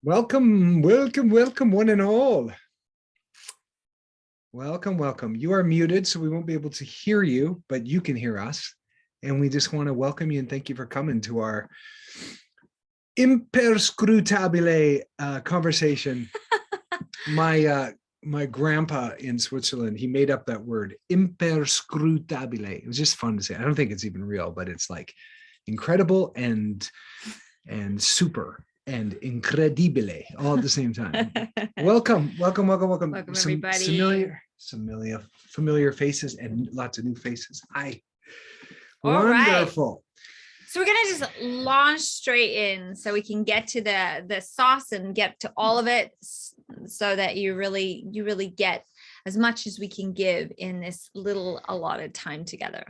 Welcome, welcome, welcome, one and all. Welcome, welcome. You are muted, so we won't be able to hear you, but you can hear us. And we just want to welcome you and thank you for coming to our imperscrutabile conversation. My grandpa in Switzerland, he made up that word, imperscrutabile. It was just fun to say. I don't think it's even real, but it's like incredible and super and incredibile all at the same time. Welcome, welcome, welcome, welcome. Welcome, everybody. Familiar faces and lots of new faces. Hi. All Wonderful. Right. So we're gonna just launch straight in so we can get to the sauce and get to all of it so that you really get as much as we can give in this little allotted time together.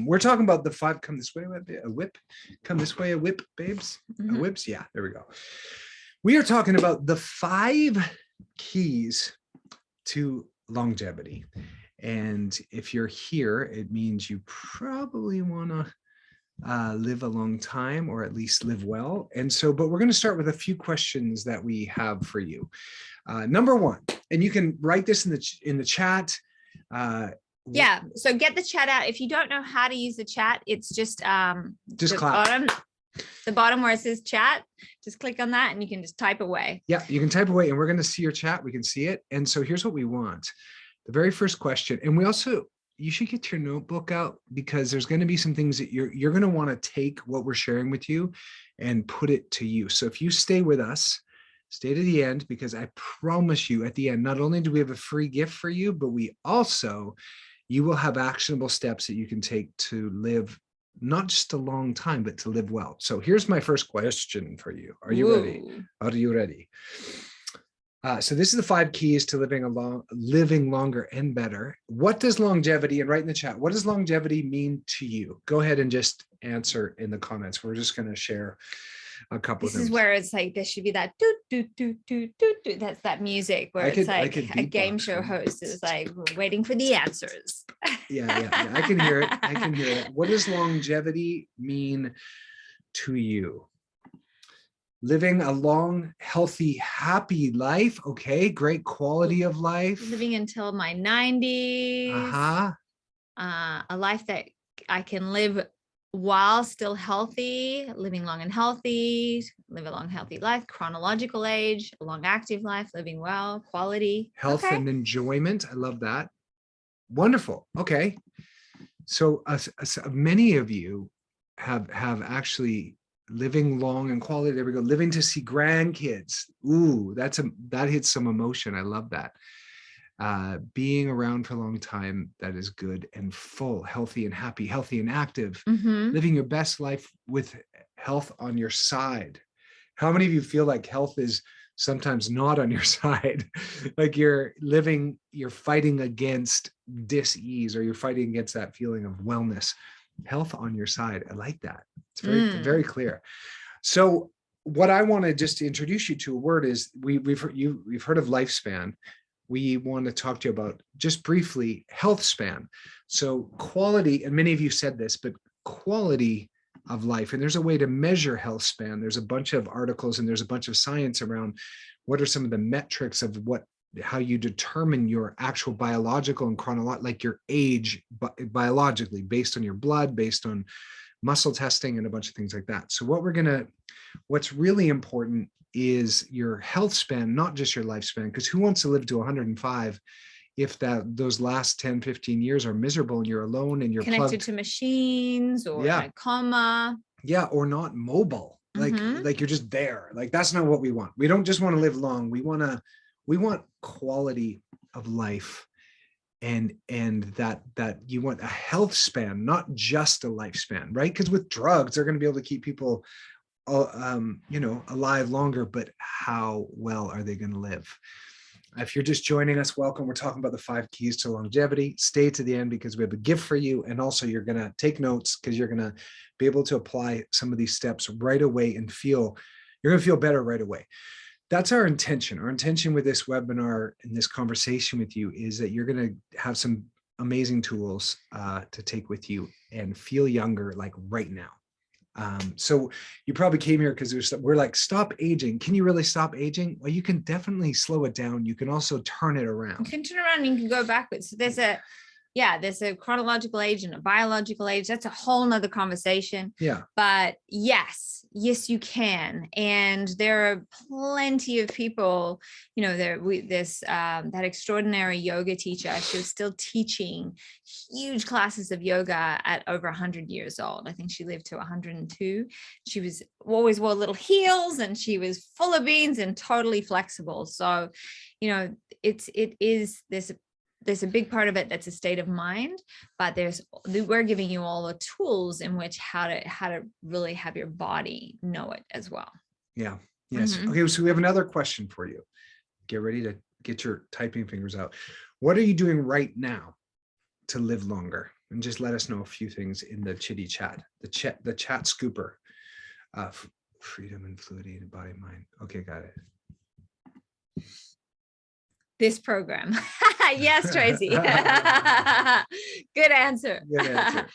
We're talking about the 5 come this way, a whip, come this way, a whip, babes, a whips. Yeah, there we go. We are talking about the 5 keys to longevity. And if you're here, it means you probably want to live a long time, or at least live well. And so, but we're going to start with a few questions that we have for you. Number 1, and you can write this in the chat. Yeah, so get the chat out. If you don't know how to use the chat, it's just the bottom where it says chat. Just click on that and you can just type away. Yeah, you can type away, and we're going to see your chat. We can see it. And so here's what we want. The very first question, and you should get your notebook out, because there's going to be some things that you're going to want to take what we're sharing with you and put it to use. So if you stay with us, stay to the end, because I promise you at the end, not only do we have a free gift for you, but you will have actionable steps that you can take to live not just a long time, but to live well. So here's my first question for you. Are you ready? Are you ready? So this is the 5 keys to living longer and better. What does longevity, and write in the chat, what does longevity mean to you? Go ahead and just answer in the comments. We're just going to share a couple of things. This is where it's like, there should be that do do do do do do. That's that music where it's like a game show host is like waiting for the answers. Yeah. I can hear it. What does longevity mean to you? Living a long, healthy, happy life. Okay, great quality of life. Living until my 90s. A life that I can live while still healthy, living long and healthy, live a long, healthy life, chronological age, a long, active life, living well, quality. Health and enjoyment. I love that. Wonderful. Okay. So many of you have actually living long and quality. There we go. Living to see grandkids. Ooh, that hits some emotion. I love that. Being around for a long time, that is good and full, healthy and happy, healthy and active. Living your best life with health on your side. How many of you feel like health is sometimes not on your side? Like you're fighting against dis-ease, or you're fighting against that feeling of wellness. Health on your side. I like that. It's very, very clear. So what I want to just introduce you to a word is we've heard of lifespan. We want to talk to you about, just briefly, health span. So quality, and many of you said this, but quality of life. And there's a way to measure health span. There's a bunch of articles and there's a bunch of science around what are some of the metrics of how you determine your actual biological and chronological, like your age biologically, based on your blood, based on muscle testing and a bunch of things like that. So what's really important is your health span, not just your lifespan, because who wants to live to 105 if those last 10, 15 years are miserable and you're alone and you're connected to machines, or in a coma. Yeah, or not mobile. Like you're just there. Like that's not what we want. We don't just want to live long. We want quality of life, and that you want a health span, not just a lifespan, right? Because with drugs, they're going to be able to keep people alive longer, but how well are they going to live? If you're just joining us, welcome. We're talking about the 5 keys to longevity. Stay to the end, because we have a gift for you. And also you're going to take notes, because you're going to be able to apply some of these steps right away and you're going to feel better right away. That's our intention. Our intention with this webinar and this conversation with you is that you're going to have some amazing tools to take with you and feel younger, like right now. So you probably came here because we're like, stop aging. Can you really stop aging? Well, you can definitely slow it down. You can also turn it around. You can turn around and you can go backwards. So there's a chronological age and a biological age. That's a whole nother conversation. Yeah. But yes, you can. And there are plenty of people, that extraordinary yoga teacher, she was still teaching huge classes of yoga at over 100 years old. I think she lived to 102. She was always wore little heels and she was full of beans and totally flexible. So, there's a big part of it that's a state of mind, but we're giving you all the tools in which how to really have your body know it as well. Yeah. Yes. Okay. So we have another question for you. Get ready to get your typing fingers out. What are you doing right now to live longer? And just let us know a few things in the chitty chat, the chat scooper. Freedom and fluidity in body, mind. Okay. Got it. This program. Yes, Tracy. Good answer. Good answer.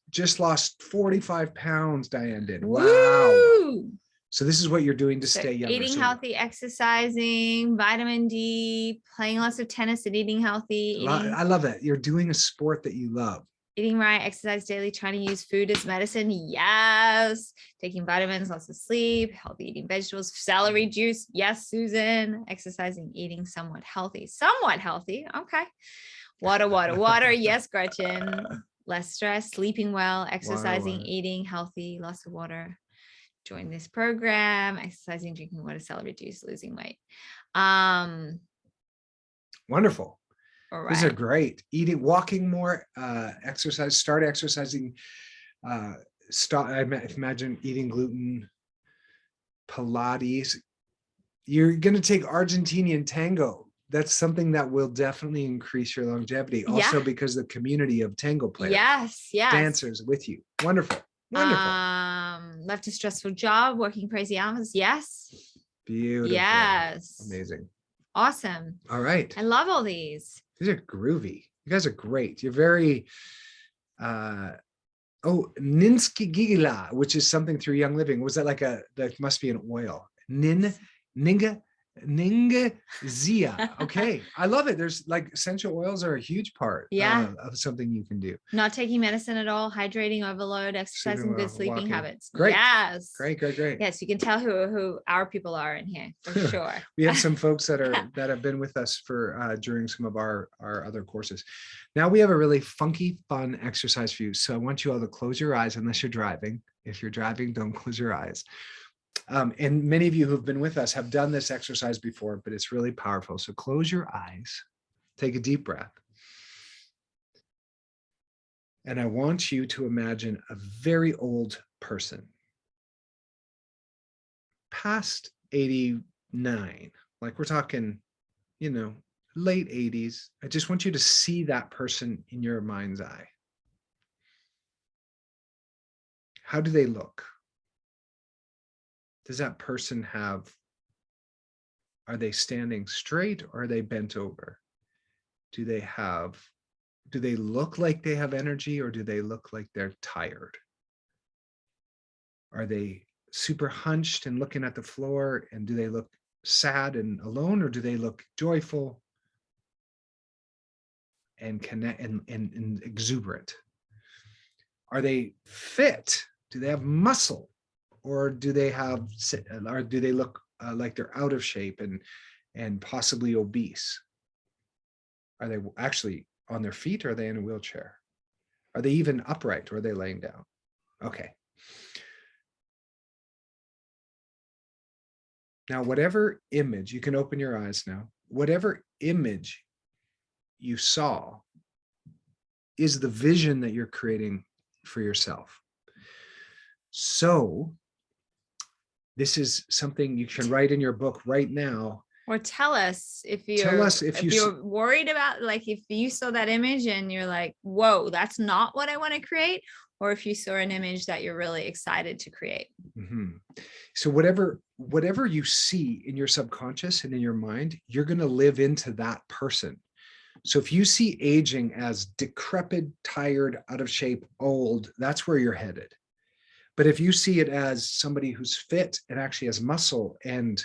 Just lost 45 pounds, Diane did. Wow. Woo! So this is what you're doing to stay younger. Eating healthy, exercising, vitamin D, playing lots of tennis and eating healthy. I love that. You're doing a sport that you love. Eating right, exercise daily, trying to use food as medicine. Yes. Taking vitamins, lots of sleep, healthy eating vegetables, celery juice. Yes, Susan. Exercising, eating somewhat healthy. Somewhat healthy. Okay. Water. Yes, Gretchen. Less stress, sleeping well, exercising, eating healthy, lots of water. Join this program, exercising, drinking water, celery juice, losing weight. Wonderful. All right. These are great. Eating, walking more, exercise, start exercising, stop. I imagine eating gluten, Pilates. You're going to take Argentinian tango. That's something that will definitely increase your longevity. Also because the community of tango players, dancers with you. Wonderful. Left a stressful job, working crazy hours. Yes. Beautiful. Yes. Amazing. Awesome. All right. I love all these. These are groovy. You guys are great. You're very, Ninsky Gigila, which is something through Young Living. Was that like that must be an oil. Ninga Zia. Okay. I love it. There's like essential oils are a huge part of something you can do. Not taking medicine at all, hydrating, overload, exercising, good sleeping habits. Great. Yes. Great. Yes, you can tell who our people are in here for sure. We have some folks that have been with us for during some of our other courses. Now we have a really funky, fun exercise for you. So I want you all to close your eyes unless you're driving. If you're driving, don't close your eyes. And many of you who've been with us have done this exercise before, but it's really powerful. So close your eyes, take a deep breath. And I want you to imagine a very old person, past 89, like we're talking, late 80s. I just want you to see that person in your mind's eye. How do they look? Does that person are they standing straight or are they bent over? Do they look like they have energy or do they look like they're tired? Are they super hunched and looking at the floor, and do they look sad and alone, or do they look joyful and connect and exuberant? Are they fit? Do they have muscle? Or do they look like they're out of shape and possibly obese? Are they actually on their feet, or are they in a wheelchair? Are they even upright, or are they laying down? Okay. Now, whatever image, you can open your eyes now, whatever image you saw is the vision that you're creating for yourself. So this is something you can write in your book right now. Or tell us if you're worried about, like, if you saw that image and you're like, whoa, that's not what I want to create. Or if you saw an image that you're really excited to create. Mm-hmm. So whatever you see in your subconscious and in your mind, you're going to live into that person. So if you see aging as decrepit, tired, out of shape, old, that's where you're headed. But if you see it as somebody who's fit and actually has muscle and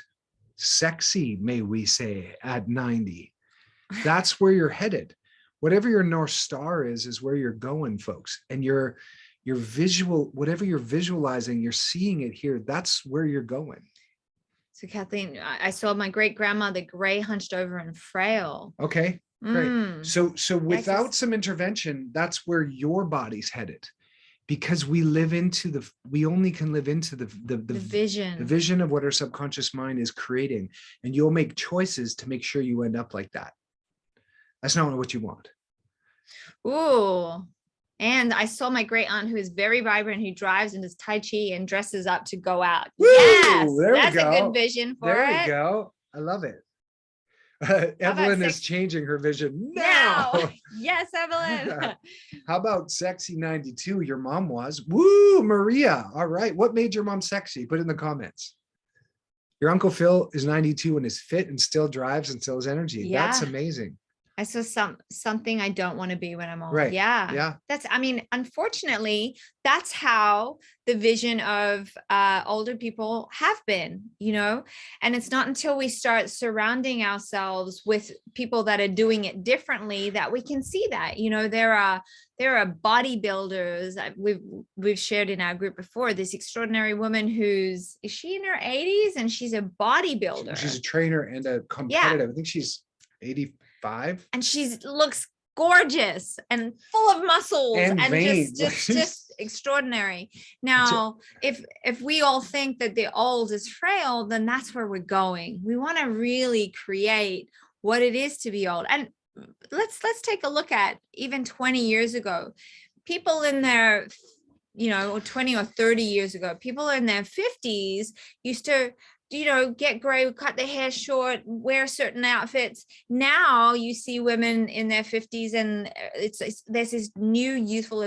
sexy, may we say, at 90, that's where you're headed. Whatever your North Star is where you're going, folks. And your visual, whatever you're visualizing, you're seeing it here. That's where you're going. So Kathleen, I saw my great grandmother gray, hunched over and frail. Okay, great. So without some intervention, that's where your body's headed. Because we only can live into the vision of what our subconscious mind is creating. And you'll make choices to make sure you end up like that. That's not what you want. Ooh. And I saw my great aunt who is very vibrant, who drives and does Tai Chi and dresses up to go out. Woo! Yes, There that's we go. a good vision for there it. There we go. I love it. Evelyn is changing her vision now. Yes, Evelyn. How about sexy 92? Your mom was. Woo, Maria. All right. What made your mom sexy? Put it in the comments. Your Uncle Phil is 92 and is fit and still drives and still has energy. Yeah. That's amazing. I saw something I don't want to be when I'm old. Right. Yeah. Unfortunately, that's how the vision of older people have been, and it's not until we start surrounding ourselves with people that are doing it differently that we can see that, there are bodybuilders. We've shared in our group before, this extraordinary woman is she in her 80s and she's a bodybuilder. She's a trainer and a competitive. I think she's 85. And she looks gorgeous and full of muscles and just extraordinary. Now, if we all think that the old is frail, then that's where we're going. We want to really create what it is to be old. And let's take a look at even 20 years ago, people in their 20 or 30 years ago, people in their 50s used to get gray, cut their hair short, wear certain outfits. Now you see women in their 50s and there's this new youthful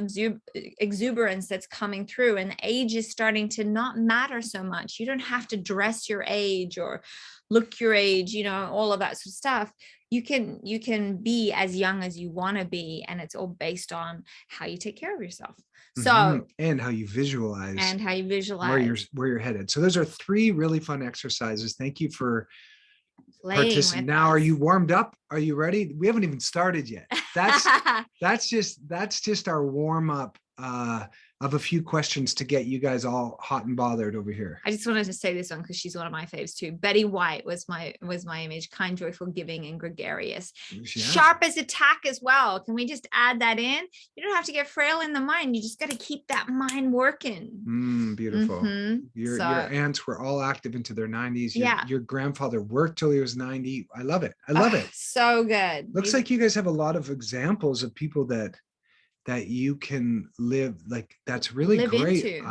exuberance that's coming through, and age is starting to not matter so much. You don't have to dress your age or look your age, all of that sort of stuff. You can be as young as you want to be, and it's all based on how you take care of yourself. So and how you visualize where you're headed. So those are 3 really fun exercises. Thank you for participating. Now, are you warmed up? Are you ready? We haven't even started yet. That's just our warm up of a few questions to get you guys all hot and bothered over here. I just wanted to say this one because she's one of my faves too. Betty White was my image: kind, joyful, giving, and gregarious. Yeah. Sharp as a tack as well. Can we just add that in? You don't have to get frail in the mind. You just got to keep that mind working. Beautiful. Your aunts were all active into their 90s. Your grandfather worked till he was 90. I love it. I love it. So good. Looks like you guys have a lot of examples of people that you can live like. That's really great.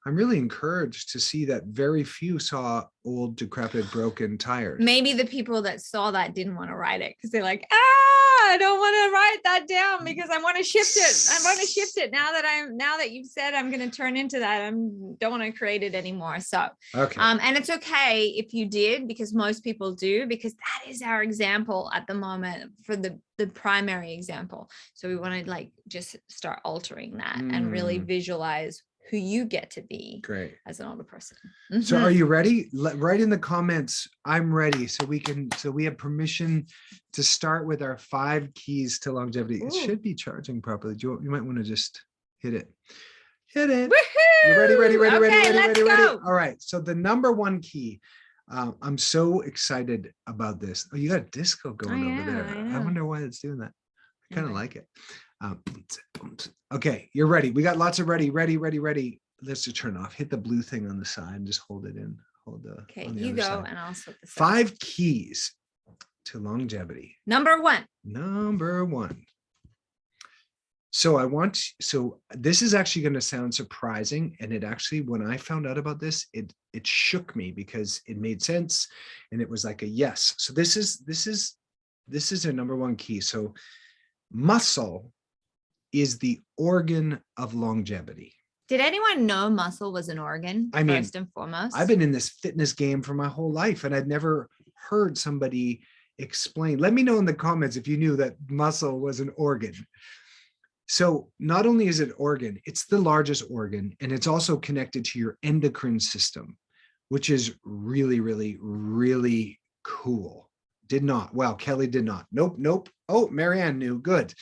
I'm really encouraged to see that very few saw old, decrepit, broken, tired. Maybe the people that saw that didn't want to write it because they're like, I don't want to write that down because I want to shift it. I want to shift it now that you've said I'm going to turn into that. I don't want to create it anymore. So, okay. And it's okay if you did, because most people do, because that is our example at the moment for the primary example. So we want to just start altering that and really visualize who you get to be as an older person. So are you ready? Write in the comments, I'm ready. So we have permission to start with our 5 keys to longevity. Ooh. It should be charging properly. You might want to just hit it. Woohoo! You ready? Okay, let's go. All right. So the number 1 key, I'm so excited about this. Oh, you got a disco going over there. I wonder why it's doing that. I kind of like it. Okay, you're ready. We got lots of ready. Let's just turn off. Hit the blue thing on the side and just hold it in. Okay, you go side. And I'll flip this 5 keys to longevity. Number 1. So this is actually going to sound surprising. And it actually, when I found out about this, it shook me because it made sense. And it was like a yes. So this is a number 1 key. So muscle is the organ of longevity. Did anyone know muscle was an organ? First and foremost, I've been in this fitness game for my whole life, and I'd never heard somebody explain. Let me know in the comments if you knew that muscle was an organ. So not only is it organ, it's the largest organ, and it's also connected to your endocrine system, which is really, really, really cool. Did not. Well, Kelly did not. Nope, nope. Oh, Marianne knew. Good.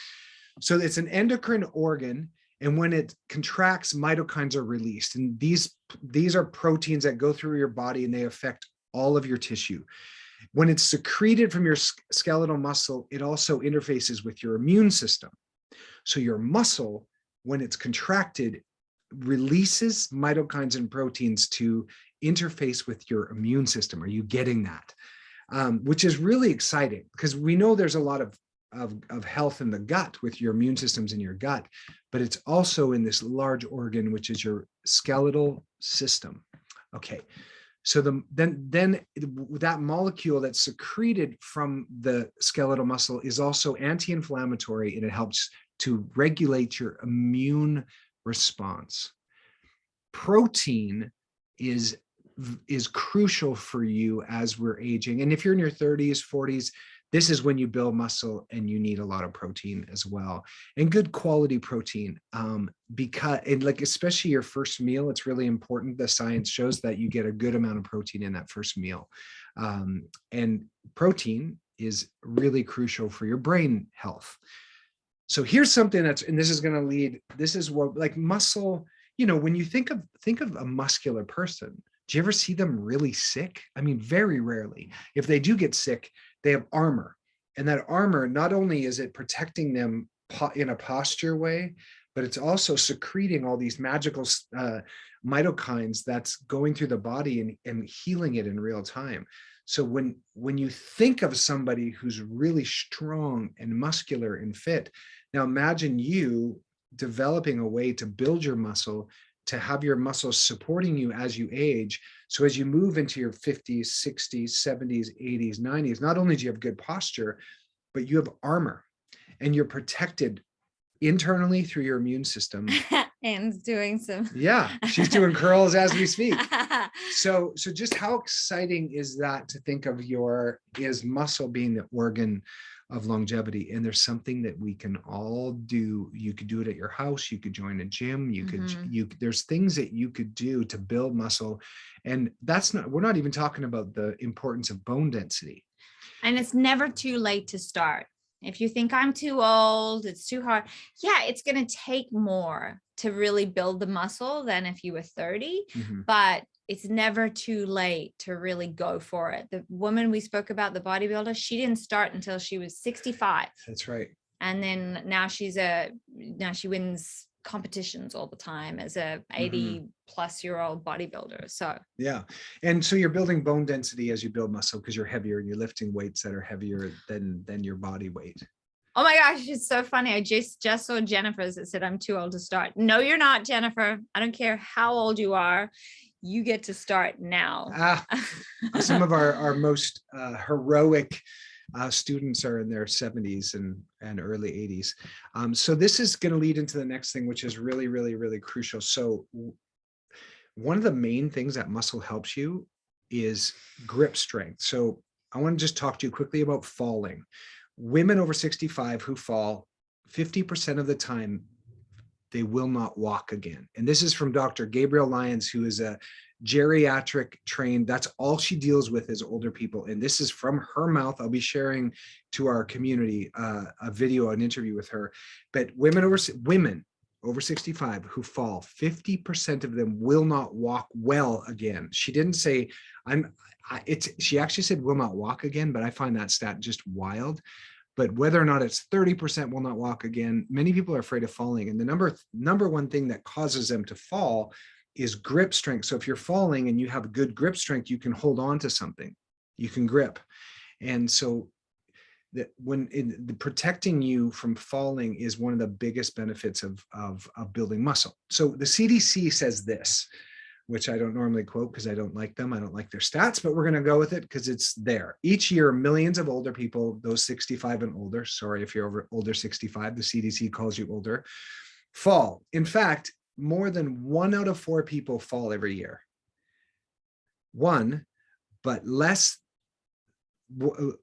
So it's an endocrine organ, and when it contracts, cytokines are released. And these are proteins that go through your body and they affect all of your tissue. When it's secreted from your skeletal muscle, it also interfaces with your immune system. So your muscle, when it's contracted, releases cytokines and proteins to interface with your immune system. Are you getting that? Which is really exciting, because we know there's a lot of health in the gut with your immune systems in your gut, but it's also in this large organ, which is your skeletal system. Okay. So then that molecule that's secreted from the skeletal muscle is also anti-inflammatory, and it helps to regulate your immune response. Protein is crucial for you as we're aging. And if you're in your 30s, 40s, this is when you build muscle, and you need a lot of protein as well, and good quality protein. Because, and like, especially your first meal, it's really important. The science shows that you get a good amount of protein in that first meal. And protein is really crucial for your brain health. So here's something and this is going to lead, this is what, like, muscle, when you think of a muscular person, do you ever see them really sick? I mean, very rarely. If they do get sick, they have armor. And that armor, not only is it protecting them in a posture way, but it's also secreting all these magical cytokines that's going through the body and healing it in real time. So when you think of somebody who's really strong and muscular and fit, now imagine you developing a way to build your muscle, to have your muscles supporting you as you age. So as you move into your 50s, 60s, 70s, 80s, 90s, not only do you have good posture, but you have armor, and you're protected internally through your immune system. And doing some. Yeah, she's doing curls as we speak. So just how exciting is that, to think of is muscle being the organ of longevity? And there's something that we can all do. You could do it at your house. You could join a gym. There's things that you could do to build muscle. And we're not even talking about the importance of bone density. And it's never too late to start. If you think I'm too old, it's too hard. Yeah, it's going to take more to really build the muscle than if you were 30, but it's never too late to really go for it. The woman we spoke about, the bodybuilder, she didn't start until she was 65. That's right. And then now she wins competitions all the time as a 80-plus-year-old bodybuilder. So yeah, and so you're building bone density as you build muscle, because you're heavier and you're lifting weights that are heavier than your body weight. Oh my gosh, it's so funny. I just saw Jennifer's that said I'm too old to start. No, you're not, Jennifer. I don't care how old you are. You get to start now. Some of our most heroic students are in their 70s and early 80s. So this is going to lead into the next thing, which is really, really, really crucial. So one of the main things that muscle helps you is grip strength. So I want to just talk to you quickly about falling. Women over 65 who fall, 50% of the time, they will not walk again. And this is from Dr. Gabrielle Lyons, who is a geriatric trained. That's all she deals with is older people. And this is from her mouth. I'll be sharing to our community a video, an interview with her. But women over 65 who fall, 50% of them will not walk well again. She didn't say she actually said will not walk again, but I find that stat just wild. But whether or not it's 30% will not walk again, many people are afraid of falling. And the number one thing that causes them to fall is grip strength. So if you're falling and you have good grip strength, you can hold on to something, you can grip. And so that protecting you from falling is one of the biggest benefits of building muscle. So the CDC says this, which I don't normally quote because I don't like them. I don't like their stats, but we're going to go with it because it's there. Each year, millions of older people, those 65 and older, sorry if you're older 65, the CDC calls you older, fall. In fact, more than 1 out of 4 people fall every year. But less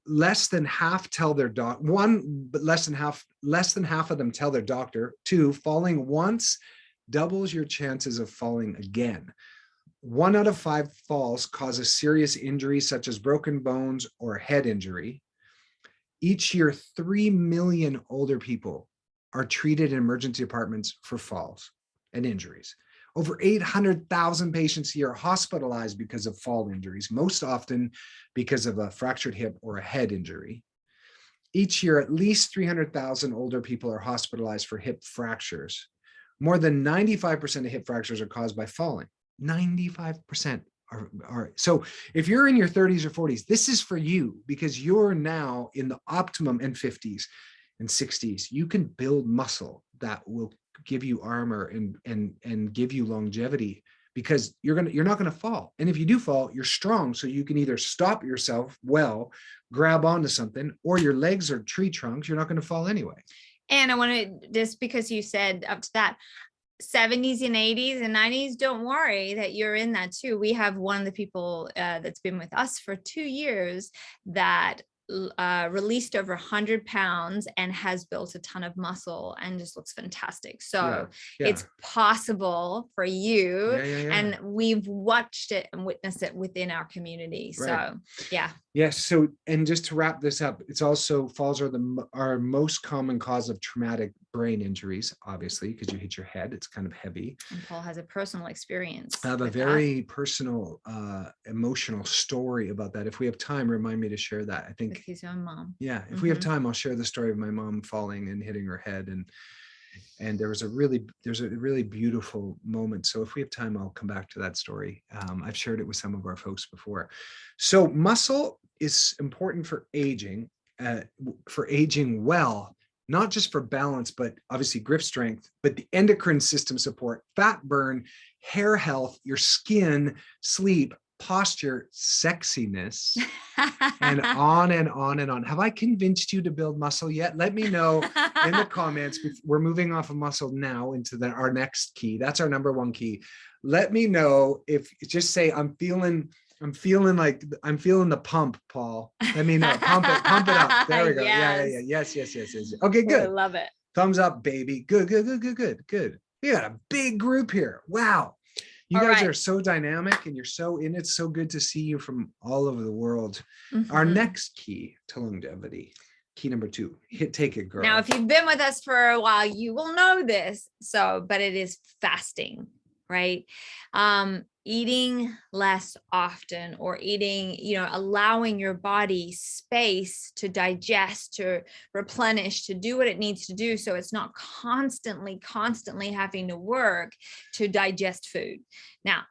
less than half tell their doc. One, but less than half of them tell their doctor. Two, falling once doubles your chances of falling again. 1 out of 5 falls causes serious injuries such as broken bones or head injury. Each year, 3 million older people are treated in emergency departments for falls and injuries. Over 800,000 patients a year are hospitalized because of fall injuries, most often because of a fractured hip or a head injury. Each year, at least 300,000 older people are hospitalized for hip fractures. More than 95% of hip fractures are caused by falling. 95% are. So if you're in your 30s or 40s, this is for you, because you're now in the optimum, and 50s and 60s. You can build muscle that will give you armor and give you longevity, because you're not going to fall. And if you do fall, you're strong, so you can either stop yourself well, grab onto something, or your legs are tree trunks, you're not going to fall anyway. And I want to, just because you said up to that 70s and 80s and 90s, don't worry that you're in that too. We have one of the people that's been with us for 2 years that released over 100 pounds and has built a ton of muscle and just looks fantastic. So it's possible for you. And we've watched it and witnessed it within our community. So Yes. So, and just to wrap this up, it's also, falls are our most common cause of traumatic brain injuries, obviously, because you hit your head. It's kind of heavy. And Paul has a personal experience. I have a very personal, emotional story about that. If we have time, remind me to share that. I think with his own mom. Yeah. If we have time, I'll share the story of my mom falling and hitting her head. And there's a really beautiful moment. So if we have time, I'll come back to that story. I've shared it with some of our folks before. So muscle is important for aging well, not just for balance, but obviously grip strength, but the endocrine system support, fat burn, hair health, your skin, sleep, posture, sexiness, and on and on and on. Have I convinced you to build muscle yet? Let me know in the comments. We're moving off of muscle now into our next key. That's our number 1 key. Let me know if, just say, I'm feeling the pump, Paul. Let me know. Pump it up. There we go. Yes. Okay, good. I love it. Thumbs up, baby. Good. We got a big group here. Wow. You guys are so dynamic, and you're so in it. It's so good to see you from all over the world. Our next key to longevity, key number 2, take it, girl. Now, if you've been with us for a while, you will know this. But it is fasting, right? Eating less often, or eating, allowing your body space to digest, to replenish, to do what it needs to do. So it's not constantly having to work to digest food. Now,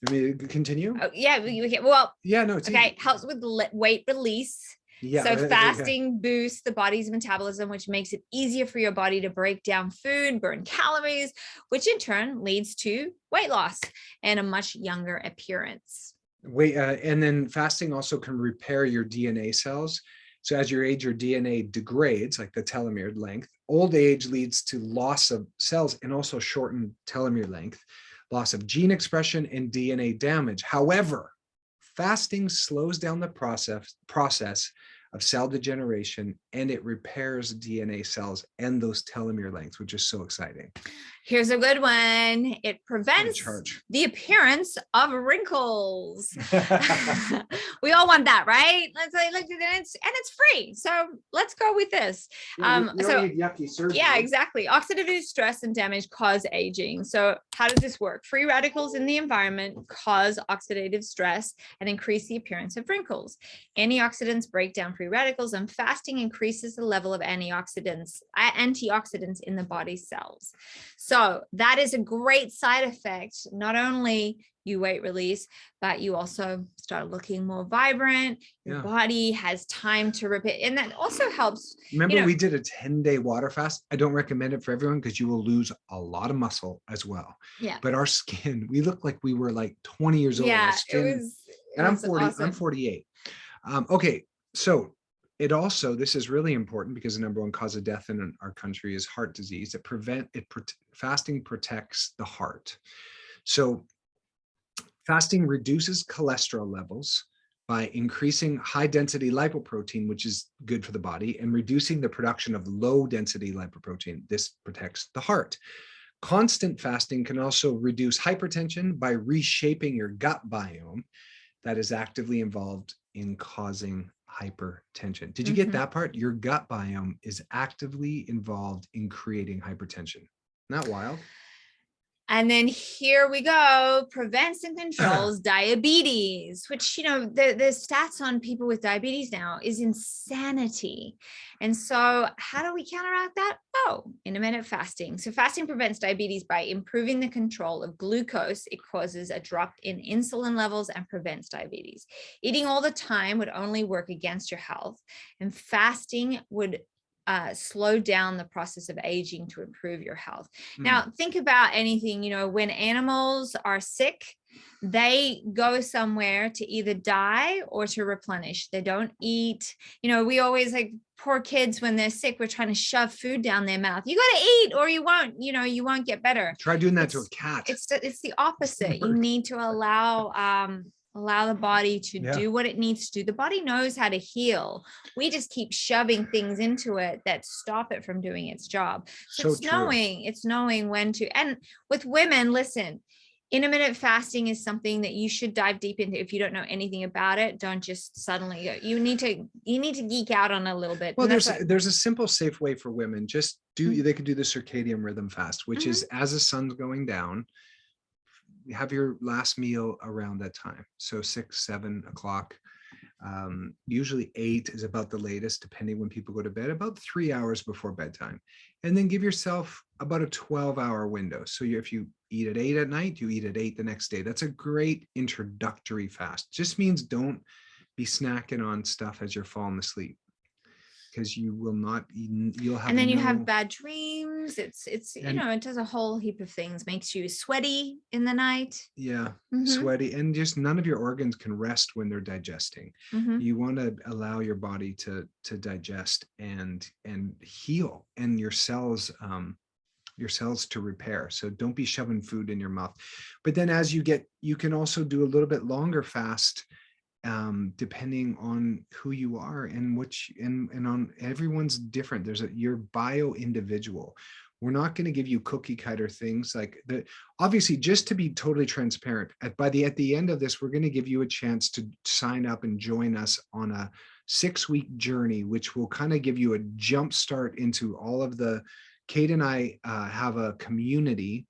let me continue. Oh, yeah, we can. Well, no, it's okay. Helps with weight release. So fasting boosts the body's metabolism, which makes it easier for your body to break down food, burn calories, which in turn leads to weight loss and a much younger appearance. And then fasting also can repair your DNA cells. So as you age, your DNA degrades, like the telomere length. Old age leads to loss of cells and also shortened telomere length, loss of gene expression, and DNA damage. However, fasting slows down the process of cell degeneration, and it repairs DNA cells and those telomere lengths, which is so exciting. Here's a good one. It prevents the appearance of wrinkles. We all want that, right? It's free. So let's go with this. Yucky surgery. Yeah, exactly. Oxidative stress and damage cause aging. So how does this work? Free radicals in the environment cause oxidative stress and increase the appearance of wrinkles. Antioxidants break down free radicals, and fasting increases the level of antioxidants in the body's cells. So that is a great side effect. Not only you weight release, but you also start looking more vibrant. Your body has time to repair, and that also helps. Remember, we did a 10-day water fast. I don't recommend it for everyone because you will lose a lot of muscle as well. Yeah. But our skin, we look like we were like 20 years old. Yeah, I'm 40. Awesome. I'm 48. Okay, so this is really important because the number 1 cause of death in our country is heart disease. Fasting protects the heart. So fasting reduces cholesterol levels, by increasing high density lipoprotein, which is good for the body, and reducing the production of low density lipoprotein. This protects the heart. Constant fasting can also reduce hypertension by reshaping your gut biome that is actively involved in causing hypertension. Did you get that part? Your gut biome is actively involved in creating hypertension. Isn't that wild? And then here we go, prevents and controls diabetes, which, the stats on people with diabetes now is insanity. And so how do we counteract that? Oh, intermittent fasting. So fasting prevents diabetes by improving the control of glucose. It causes a drop in insulin levels and prevents diabetes. Eating all the time would only work against your health, and fasting would slow down the process of aging to improve your health. Now, think about anything, when animals are sick, they go somewhere to either die or to replenish. They don't eat. We always, like, poor kids, when they're sick, we're trying to shove food down their mouth. You got to eat or you won't, you won't get better. Try doing that to a cat. It's the opposite. You need to allow the body to do what it needs to do. The body knows how to heal. We just keep shoving things into it that stop it from doing its job. So it's knowing when to. And with women, listen, intermittent fasting is something that you should dive deep into. If you don't know anything about it, don't just suddenly go. You need to geek out on it a little bit. Well, there's a simple, safe way for women. Just they could do the circadian rhythm fast, which is as the sun's going down, have your last meal around that time. So 6, 7 o'clock. Usually 8 is about the latest, depending when people go to bed, about 3 hours before bedtime. And then give yourself about a 12-hour window. So if you eat at 8 at night, you eat at 8 the next day. That's a great introductory fast. Just means don't be snacking on stuff as you're falling asleep, because you will not, you'll have. And then you have bad dreams. It does a whole heap of things, makes you sweaty in the night. Yeah. Sweaty, and just none of your organs can rest when they're digesting. You want to allow your body to digest and heal, and your cells to repair. So don't be shoving food in your mouth. But then as you can also do a little bit longer fast, depending on who you are and and on everyone's different. You're bio individual. We're not going to give you cookie cutter things like that. Obviously, just to be totally transparent, at the end of this, we're going to give you a chance to sign up and join us on a 6-week journey, which will kind of give you a jump start into all of the. Kate and I have a community,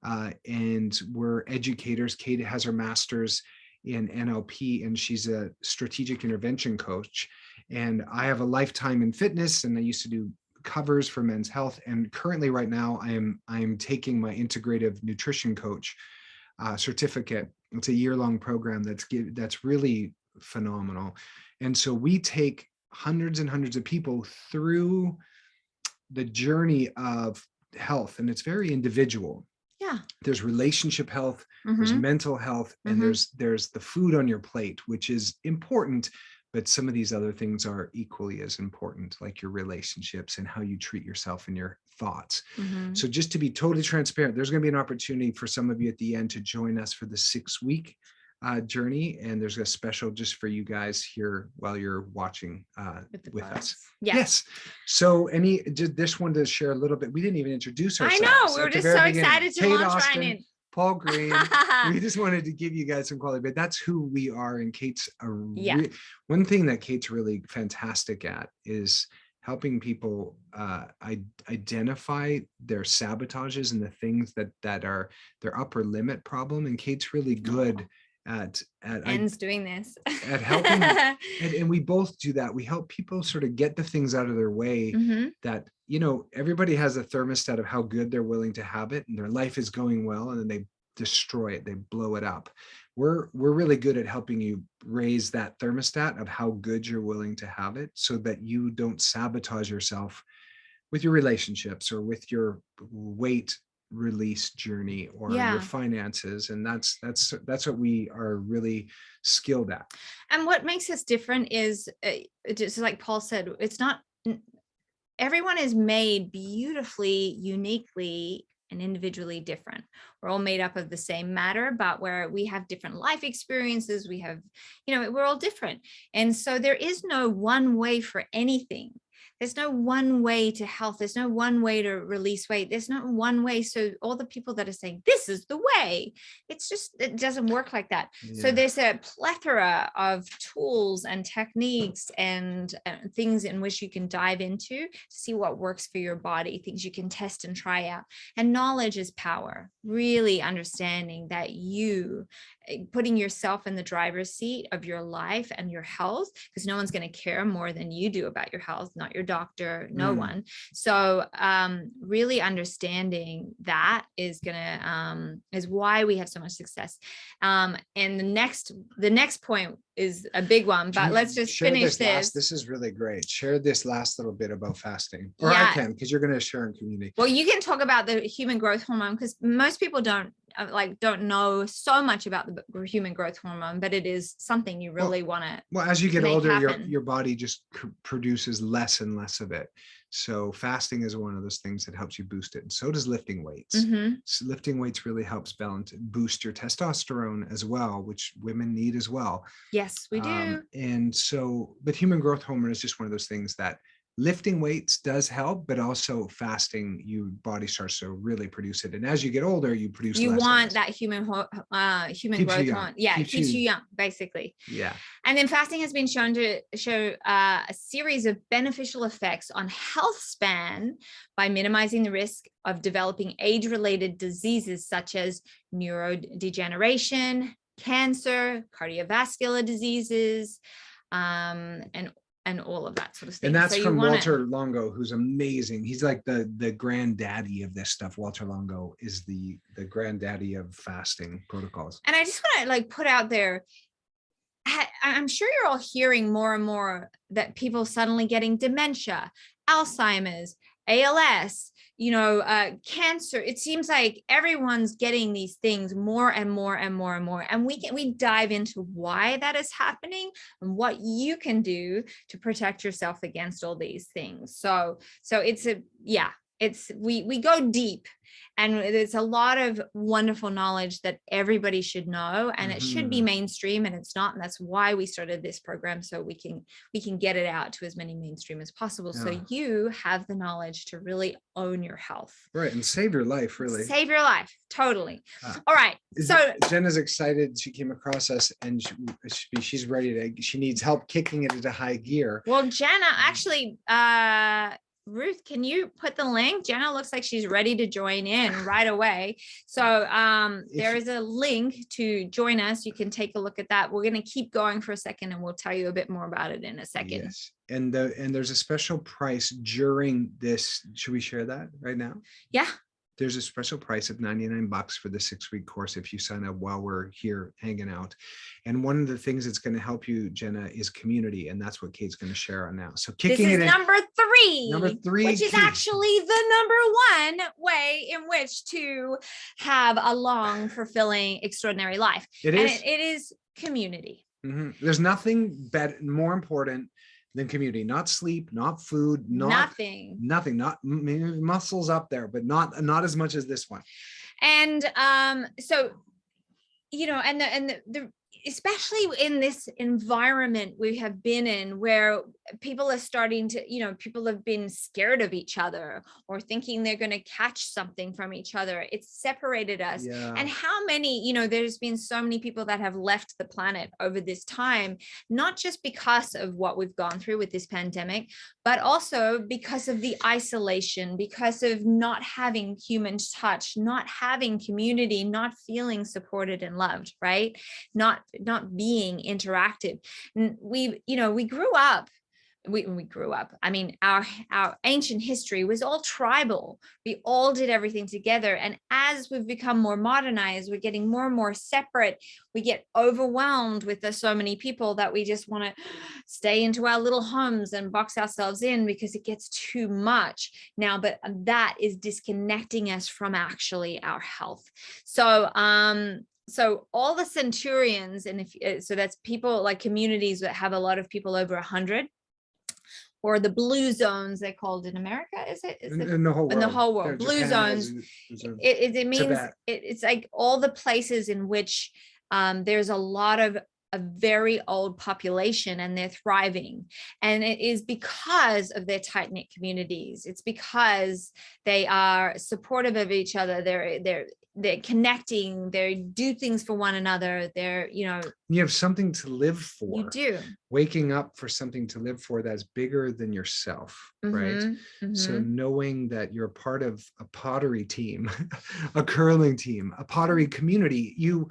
and we're educators. Kate has her master's in NLP, and she's a strategic intervention coach. And I have a lifetime in fitness, and I used to do covers for Men's Health. And currently right now I am taking my integrative nutrition coach certificate. It's a year-long program that's really phenomenal. And so we take hundreds and hundreds of people through the journey of health, and it's very individual. There's relationship health, there's mental health, and there's the food on your plate, which is important, but some of these other things are equally as important, like your relationships and how you treat yourself and your thoughts. So just to be totally transparent, there's going to be an opportunity for some of you at the end to join us for the 6-week journey, and there's a special just for you guys here while you're watching with us. Yes. So just wanted to share a little bit. We didn't even introduce ourselves. I know, we were just so excited to launch right in. Paul Green. We just wanted to give you guys some quality, but that's who we are. And Kate's one thing that Kate's really fantastic at is helping people identify their sabotages and the things that are their upper limit problem. And Kate's really good at doing this at helping and we both do that. We help people sort of get the things out of their way that everybody has a thermostat of how good they're willing to have it, and their life is going well, and then they destroy it, they blow it up. We're really good at helping you raise that thermostat of how good you're willing to have it, so that you don't sabotage yourself with your relationships or with your weight release journey or your finances. And that's what we are really skilled at. And what makes us different is just like Paul said, it's not everyone is made beautifully, uniquely and individually different. We're all made up of the same matter, but where we have different life experiences, we have, we're all different. And so there is no one way for anything. There's no one way to health. There's no one way to release weight. There's not one way. So all the people that are saying, this is the way, it doesn't work like that. Yeah. So there's a plethora of tools and techniques and things in which you can dive into to see what works for your body, things you can test and try out. And knowledge is power, really understanding that putting yourself in the driver's seat of your life and your health, because no one's going to care more than you do about your health, not your doctor, no one. So really understanding that is why we have so much success. And the next point is a big one, but let's just finish this. This is really great. Share this last little bit about fasting, or I can, because you're going to share in community. Well, you can talk about the human growth hormone, because most people don't know so much about the human growth hormone, but it is something you really want to. Well, as you get older, your body just produces less and less of it. So fasting is one of those things that helps you boost it. And so does lifting weights. So lifting weights really helps boost your testosterone as well, which women need as well. Yes, we do. And so, but human growth hormone is just one of those things that lifting weights does help, but also fasting, your body starts to really produce it. And as you get older, you produce less. You want that human growth hormone. Yeah, it keeps you young, basically. Yeah. And then fasting has been shown to show a series of beneficial effects on health span by minimizing the risk of developing age-related diseases such as neurodegeneration, cancer, cardiovascular diseases, and all of that sort of thing. And that's from Walter Longo, who's amazing. He's like the granddaddy of this stuff. Walter Longo is the granddaddy of fasting protocols. And I just want to put out there, I'm sure you're all hearing more and more that people suddenly getting dementia, Alzheimer's, ALS, cancer. It seems like everyone's getting these things more and more and more and more. And we dive into why that is happening and what you can do to protect yourself against all these things. So we go deep, and there's a lot of wonderful knowledge that everybody should know, and it should be mainstream, and it's not. And that's why we started this program, so we can get it out to as many mainstream as possible. Yeah. So you have the knowledge to really own your health. Right. And save your life, really. Save your life. Totally. All right. So Jenna's excited. She came across us, and she's ready she needs help kicking it into high gear. Well, Jenna, actually, Ruth, can you put the link? Jenna looks like she's ready to join in right away. So there is a link to join us. You can take a look at that. We're going to keep going for a second, and we'll tell you a bit more about it in a second. Yes. And there's a special price during this. Should we share that right now? Yeah. There's a special price of $99 for the 6-week course if you sign up while we're here hanging out. And one of the things that's going to help you, Jenna, is community. And that's what Kate's going to share on now. So this is number three, which is actually the number one way in which to have a long, fulfilling, extraordinary life. It is community. There's nothing better, more important than community. Not sleep, not food, nothing, not maybe muscles up there, but not as much as this one. And so the especially in this environment we have been in, where people are starting to, people have been scared of each other or thinking they're going to catch something from each other. It's separated us. Yeah. And how many, there's been so many people that have left the planet over this time, not just because of what we've gone through with this pandemic, but also because of the isolation, because of not having human touch, not having community, not feeling supported and loved, right? Not being interactive. And we grew up. We grew up. I mean, our ancient history was all tribal. We all did everything together. And as we've become more modernized, we're getting more and more separate. We get overwhelmed with so many people that we just want to stay into our little homes and box ourselves in because it gets too much now. But that is disconnecting us from actually our health. So all the centurions, and so that's people like communities that have a lot of people over 100. or the blue zones, they're called in America, is it? In the whole world. In the whole world, Yeah, blue Japan zones. has a It means Tibet. it's like all the places in which there's a lot of a very old population and they're thriving. And it is because of their tight-knit communities. It's because they are supportive of each other. They're connecting, they do things for one another. You have something to live for. You do. Waking up for something to live for that's bigger than yourself, right? So knowing that you're part of a pottery team, a curling team, a pottery community, you're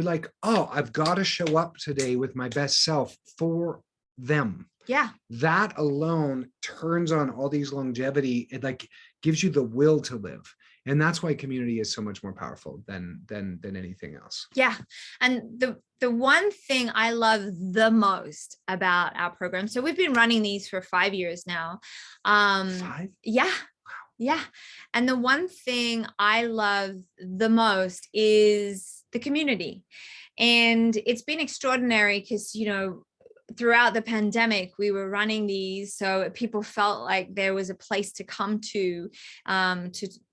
like, oh, I've got to show up today with my best self for them. Yeah. That alone turns on all these longevity. It like gives you the will to live. And that's why community is so much more powerful than anything else. Yeah. And the one thing I love the most about our program, so we've been running these for 5 years now. 5? Yeah. Yeah. And the one thing I love the most is the community. And it's been extraordinary because, throughout the pandemic, we were running these so people felt like there was a place to come to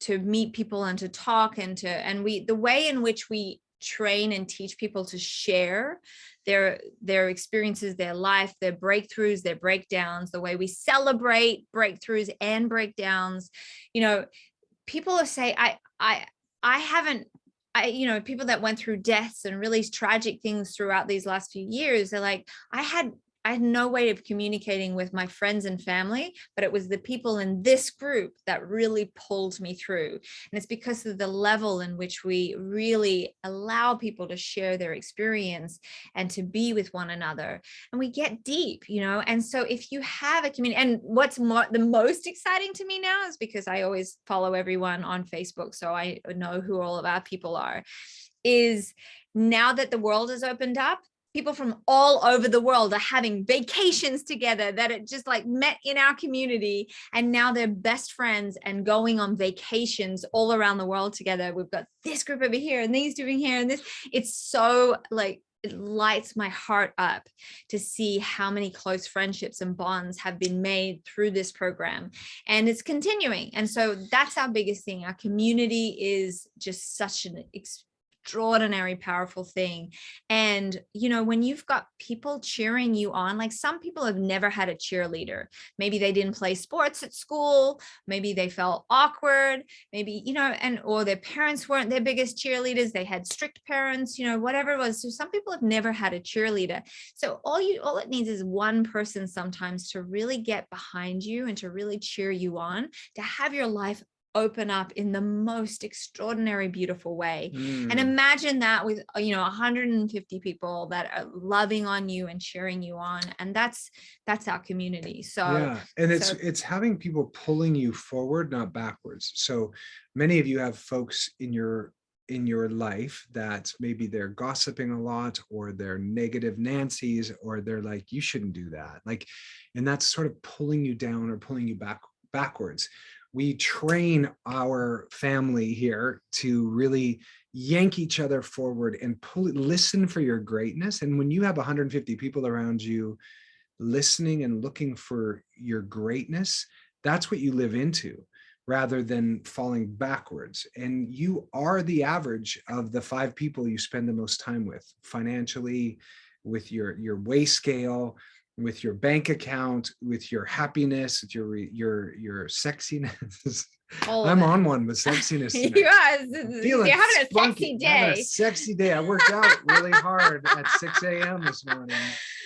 meet people and to talk the way in which we train and teach people to share their experiences, their life, their breakthroughs, their breakdowns, the way we celebrate breakthroughs and breakdowns. People will say, I haven't, people that went through deaths and really tragic things throughout these last few years, they're like, I had no way of communicating with my friends and family, but it was the people in this group that really pulled me through. And it's because of the level in which we really allow people to share their experience and to be with one another. And we get deep, and so if you have a community, and what's the most exciting to me now is because I always follow everyone on Facebook, so I know who all of our people are, is now that the world has opened up, people from all over the world are having vacations together that it just like met in our community. And now they're best friends and going on vacations all around the world together. We've got this group over here and these doing here and this. It's so like, it lights my heart up to see how many close friendships and bonds have been made through this program, and it's continuing. And so that's our biggest thing. Our community is just such an extraordinary, powerful thing. And, when you've got people cheering you on, like some people have never had a cheerleader. Maybe they didn't play sports at school. Maybe they felt awkward, maybe, or their parents weren't their biggest cheerleaders. They had strict parents, whatever it was. So some people have never had a cheerleader. So all it needs is one person sometimes to really get behind you and to really cheer you on, to have your life open up in the most extraordinary, beautiful way. And imagine that with 150 people that are loving on you and cheering you on, and that's our community. So yeah, and it's having people pulling you forward, not backwards. So many of you have folks in your life that maybe they're gossiping a lot, or they're negative Nancy's, or they're like, you shouldn't do that, like, and that's sort of pulling you down or pulling you backwards. We train our family here to really yank each other forward and listen for your greatness. And when you have 150 people around you listening and looking for your greatness, that's what you live into, rather than falling backwards. And you are the average of the 5 people you spend the most time with, financially, with your weigh scale, with your bank account, with your happiness, with your sexiness. I'm on one with sexiness tonight. You're having a sexy day. Having a sexy day. I worked out really hard at 6 a.m. this morning.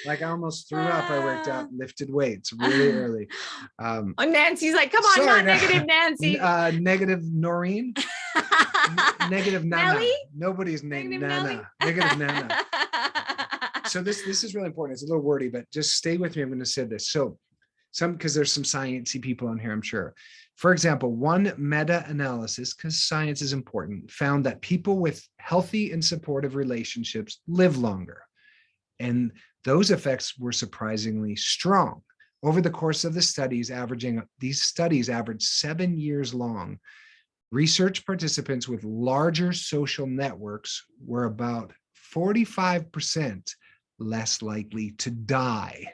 Like I almost threw up. I worked out, lifted weights really early. Nancy's like, come on, not negative Nancy. Negative Noreen. Negative Nana. Nelly? Nobody's named Negative Nana. Nelly? Negative Nana. So this is really important. It's a little wordy, but just stay with me. I'm going to say this. So because there's some sciencey people on here, I'm sure. For example, one meta-analysis, because science is important, found that people with healthy and supportive relationships live longer. And those effects were surprisingly strong. Over the course of these studies averaged 7 years long. Research participants with larger social networks were about 45% less likely to die.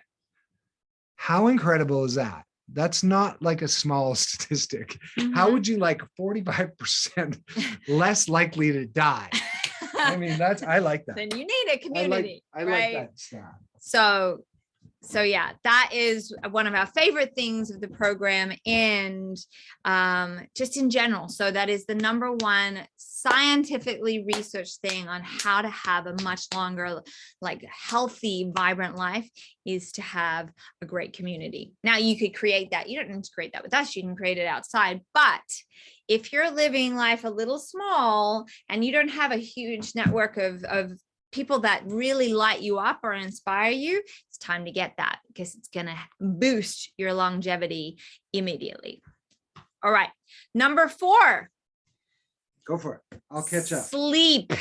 How incredible is that? That's not like a small statistic. How would you like 45% less likely to die? I mean, I like that. Then you need a community. I like that stat. So yeah, that is one of our favorite things of the program, and just in general. So that is the number one scientifically researched thing on how to have a much longer, like healthy, vibrant life, is to have a great community. Now you could create that. You don't need to create that with us. You can create it outside. But if you're living life a little small and you don't have a huge network of people that really light you up or inspire you, it's time to get that, because it's going to boost your longevity immediately. All right. Number 4. Go for it. I'll catch up. Sleep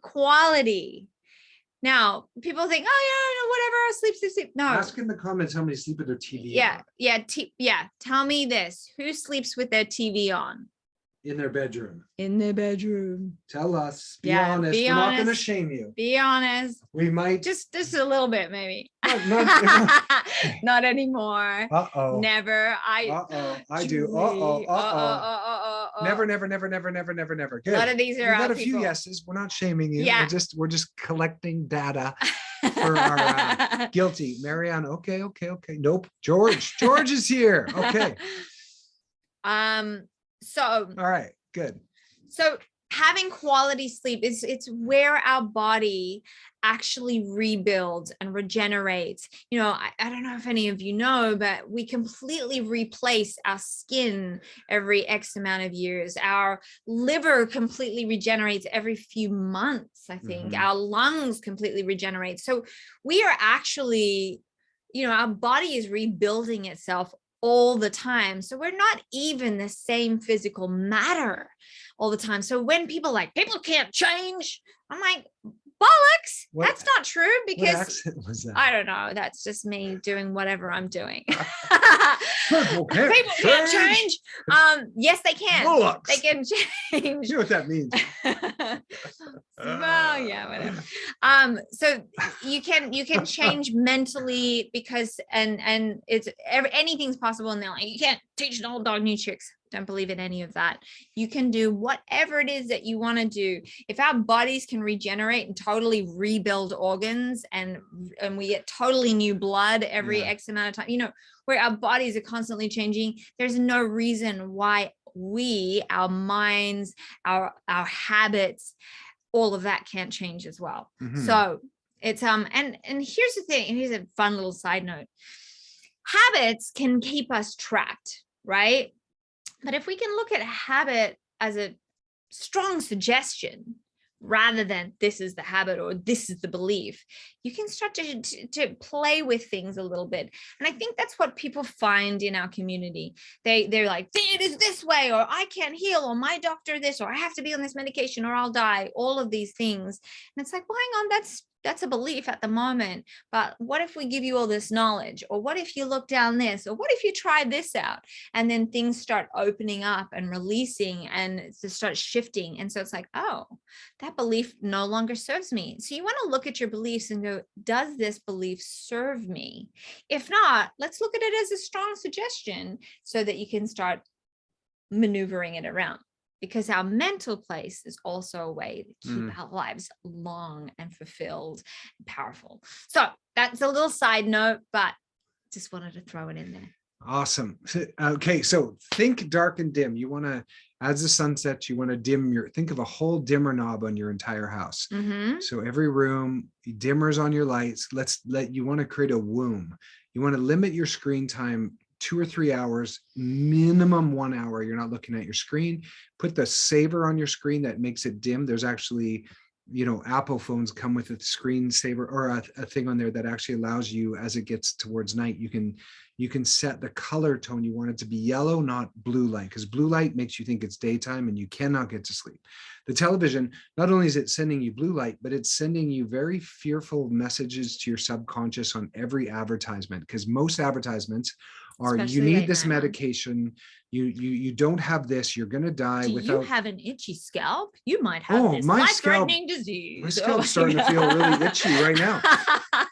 quality. Now, people think, oh, yeah, whatever, sleep. No. Ask in the comments how many sleep with their TV Yeah. on. Yeah. Tell me this. Who sleeps with their TV on? In their bedroom. In their bedroom. Tell us. Be honest. We're not going to shame you. Be honest. We might. Just a little bit, maybe. Not anymore. Uh-oh. Never. I do. Never. Good. A lot of these are we got a few yeses. We're not shaming you. Yeah. We're just collecting data for our guilty. Marianne. Okay. Nope. George is here. Okay. So all right, good. So having quality sleep it's where our body actually rebuilds and regenerates. I don't know if any of you know, but we completely replace our skin every X amount of years. Our liver completely regenerates every few months, I think. Our lungs completely regenerate. So we are actually, our body is rebuilding itself all the time. So we're not even the same physical matter all the time. So when people can't change, I'm like, bollocks. That's not true, because what accent was that? I don't know. That's just me doing whatever I'm doing. People can't change. Yes, they can. Bollocks. They can change. You know what that means? Well, yeah, whatever. So you can change mentally, because and it's anything's possible, and they're like, you can't teach an old dog new tricks. Don't believe in any of that. You can do whatever it is that you want to do. If our bodies can regenerate and totally rebuild organs, and we get totally new blood every X amount of time, where our bodies are constantly changing, there's no reason why our minds, our habits, all of that can't change as well. So it's and here's the thing, and here's a fun little side note. Habits can keep us trapped, right? But if we can look at habit as a strong suggestion, rather than this is the habit or this is the belief, you can start to play with things a little bit. And I think that's what people find in our community. They're like, it is this way, or I can't heal, or my doctor this, or I have to be on this medication or I'll die, all of these things. And it's like, well, hang on, that's a belief at the moment. But what if we give you all this knowledge? Or what if you look down this? Or what if you try this out? And then things start opening up and releasing, and to start shifting. And so it's like, oh, that belief no longer serves me. So you want to look at your beliefs and go, does this belief serve me? If not, let's look at it as a strong suggestion, so that you can start maneuvering it around. Because our mental place is also a way to keep our lives long and fulfilled and powerful. So that's a little side note, but just wanted to throw it in there. Awesome. Okay, so think dark and dim. You want to, as the sun sets, you want to think of a whole dimmer knob on your entire house. So every room, dimmers on your lights. You want to create a womb. You want to limit your screen time 2 or 3 hours, minimum 1 hour. You're not looking at your screen. Put the saver on your screen that makes it dim. There's actually, Apple phones come with a screen saver, or a thing on there that actually allows you, as it gets towards night, you can set the color tone. You want it to be yellow, not blue light, because blue light makes you think it's daytime and you cannot get to sleep. The television, not only is it sending you blue light, but it's sending you very fearful messages to your subconscious on every advertisement, because most advertisements are you Especially need late this night ones. medication. You don't have this. You're going to die Do without. you have an itchy scalp? You might have this my life-threatening scalp's disease. starting to feel really itchy right now.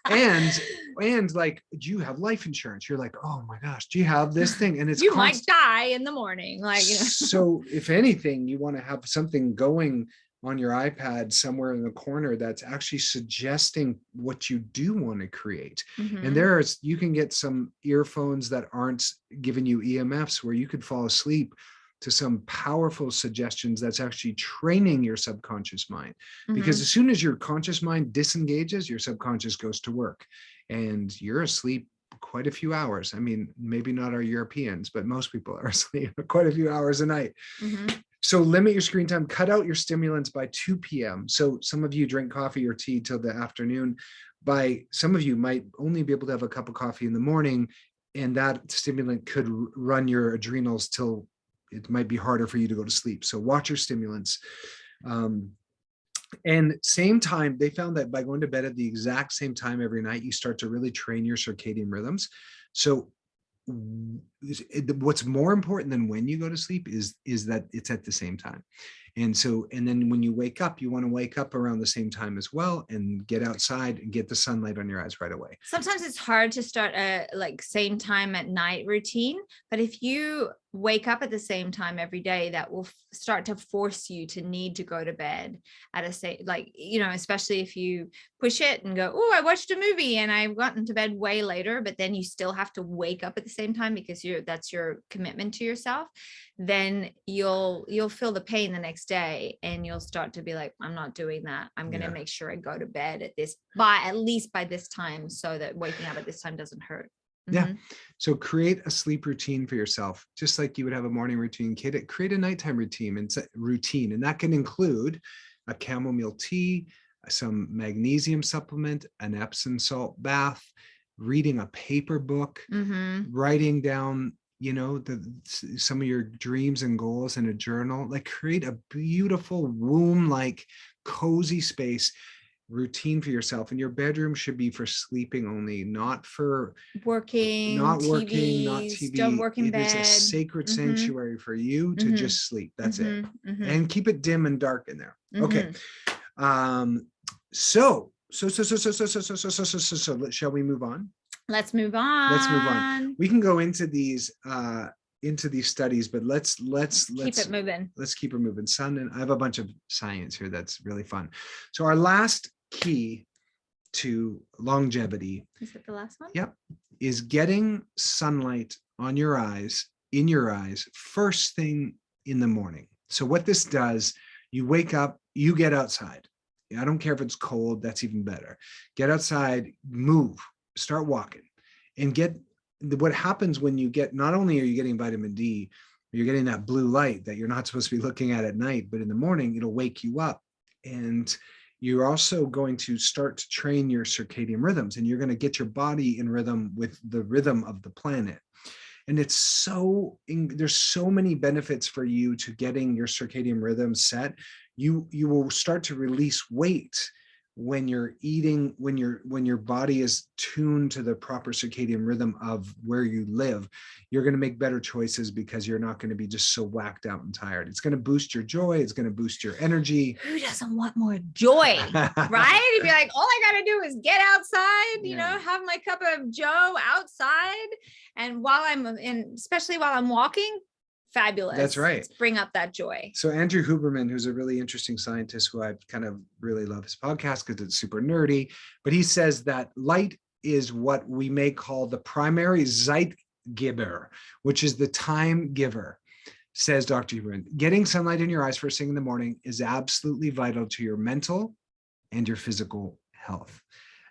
And like, do you have life insurance? You're like, oh my gosh, do you have this thing? And it's you might die in the morning. Like, you know. So if anything, you want to have something going on your iPad somewhere in the corner that's actually suggesting what you do want to create. And you can get some earphones that aren't giving you EMFs where you could fall asleep to some powerful suggestions that's actually training your subconscious mind. Because as soon as your conscious mind disengages, your subconscious goes to work and you're asleep quite a few hours. I mean, maybe not our Europeans, but most people are asleep quite a few hours a night. So limit your screen time, cut out your stimulants by 2 p.m. So some of you drink coffee or tea till the afternoon. Some of you might only be able to have a cup of coffee in the morning, and that stimulant could run your adrenals till it might be harder for you to go to sleep. So watch your stimulants. And same time, they found that by going to bed at the exact same time every night, you start to really train your circadian rhythms. So what's more important than when you go to sleep is that it's at the same time. And then when you wake up, you want to wake up around the same time as well and get outside and get the sunlight on your eyes right away. Sometimes it's hard to start a like same time at night routine, but if you wake up at the same time every day, that will start to force you to need to go to bed at a say, like, you know, especially if you push it and go, oh, I watched a movie and I've gotten to bed way later, but then you still have to wake up at the same time because that's your commitment to yourself. Then you'll feel the pain the next day and you'll start to be like, I'm not doing that. I'm going to make sure I go to bed at least by this time, so that waking up at this time doesn't hurt. Yeah. So create a sleep routine for yourself, just like you would have a morning routine. Create a nighttime routine, and that can include a chamomile tea, some magnesium supplement, an Epsom salt bath, reading a paper book, writing down, you know, some of your dreams and goals in a journal. Like, create a beautiful womb-like cozy space routine for yourself. And your bedroom should be for sleeping only, not for working, not TVs, TV. don't work in bed. It is a sacred sanctuary for you to just sleep. That's it. And keep it dim and dark in there. Okay. So shall we move on? Let's move on. We can go into these studies, but let's keep it moving. Let's keep it moving. And I have a bunch of science here that's really fun. So our last key to longevity, is it the last one? Yep, is getting sunlight on your eyes, in your eyes, first thing in the morning. So what this does, you wake up, you get outside. I don't care if it's cold, that's even better. Get outside, move, start walking, and what happens when you get, not only are you getting vitamin D, you're getting that blue light that you're not supposed to be looking at night, but in the morning, it'll wake you up. And you're also going to start to train your circadian rhythms, and you're going to get your body in rhythm with the rhythm of the planet. And there's so many benefits for you to getting your circadian rhythm set. You will start to release weight when you're eating, when your body is tuned to the proper circadian rhythm of where you live. You're going to make better choices because you're not going to be just so whacked out and tired. It's going to boost your joy. It's going to boost your energy. Who doesn't want more joy, right? If you're like, all I got to do is get outside, you know, have my cup of Joe outside. And especially while I'm walking, fabulous. That's right. Let's bring up that joy. So Andrew Huberman, who's a really interesting scientist who I kind of really love his podcast because it's super nerdy, but he says that light is what we may call the primary Zeitgeber, which is the time giver. Says Dr. Huberman, getting sunlight in your eyes first thing in the morning is absolutely vital to your mental and your physical health.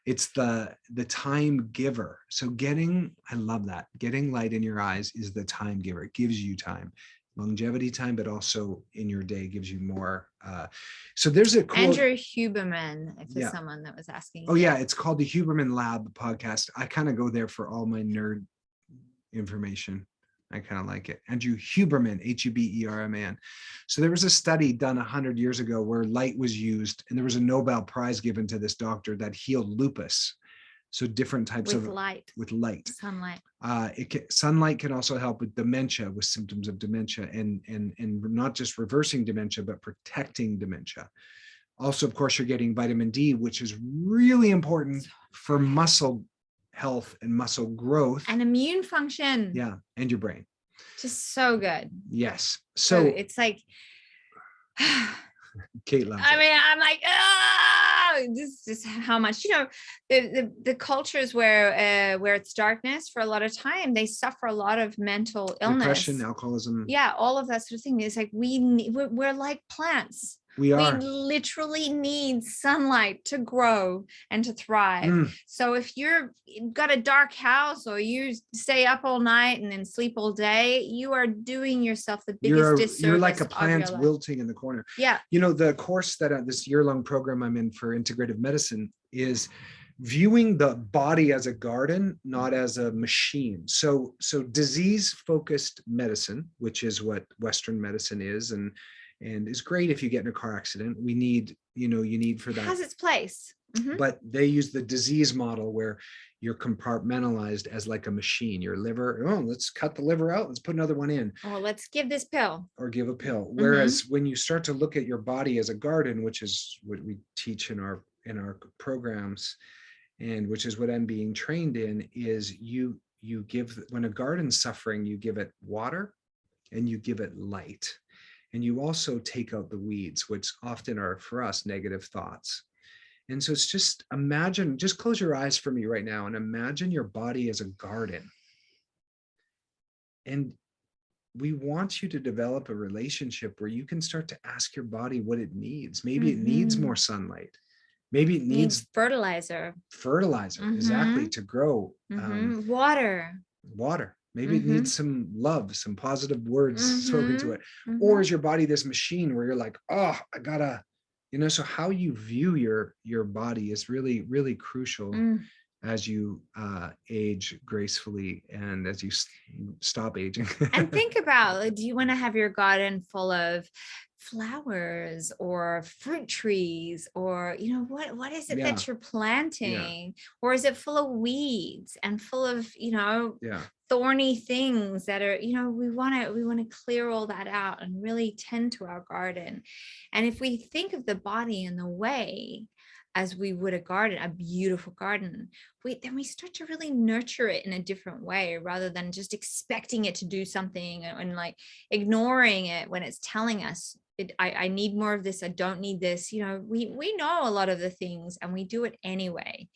It's the time giver. So I love that. Getting light in your eyes is the time giver. It gives you time, longevity time, but also in your day gives you more. So there's a quote. Andrew Huberman, if there's someone that was asking. Oh yeah, it's called the Huberman Lab podcast. I kind of go there for all my nerd information. I kind of like it. Andrew Huberman, Huberman. So there was a study done 100 years ago where light was used, and there was a Nobel Prize given to this doctor that healed lupus. So different types with of light, with light. sunlight. Sunlight can also help with dementia, with symptoms of dementia, and not just reversing dementia, but protecting dementia. Also, of course, you're getting vitamin D, which is really important for muscle health and muscle growth and immune function. Yeah, and your brain. Just so good. Yes. So it's like, Kate loves I it. mean, I'm like, oh, this is how much, you know, the cultures where it's darkness for a lot of time, they suffer a lot of mental illness, depression, alcoholism. Yeah, all of that sort of thing. It's like we're like plants. We are. We literally need sunlight to grow and to thrive. So if you've got a dark house or you stay up all night and then sleep all day, you are doing yourself the biggest disservice. You're like a plant wilting in the corner. Yeah. You know, the course that this year-long program I'm in for integrative medicine is viewing the body as a garden, not as a machine. So disease-focused medicine, which is what Western medicine is, and is great if you get in a car accident. We need, you need for that. It has its place. But they use the disease model where you're compartmentalized as like a machine. Your liver, oh, let's cut the liver out, let's put another one in. Or let's give this pill. Or give a pill. Whereas when you start to look at your body as a garden, which is what we teach in our programs, and which is what I'm being trained in, is you give, when a garden's suffering, you give it water and you give it light. And you also take out the weeds, which often are, for us, negative thoughts. And so it's just imagine, just close your eyes for me right now and imagine your body as a garden. And we want you to develop a relationship where you can start to ask your body what it needs. Maybe it needs more sunlight. Maybe it needs fertilizer. Exactly, to grow. Water. Maybe it needs some love, some positive words spoken to it. Or is your body this machine where you're like, oh, I gotta, so how you view your body is really, really crucial as you age gracefully and as you stop aging. And think about, do you want to have your garden full of flowers or fruit trees, or what is it that you're planting? Or is it full of weeds and full of thorny things that are, we want to clear all that out and really tend to our garden. And if we think of the body in the way as we would a garden, a beautiful garden, then we start to really nurture it in a different way, rather than just expecting it to do something and like ignoring it when it's telling us, I need more of this, I don't need this. We know a lot of the things and we do it anyway.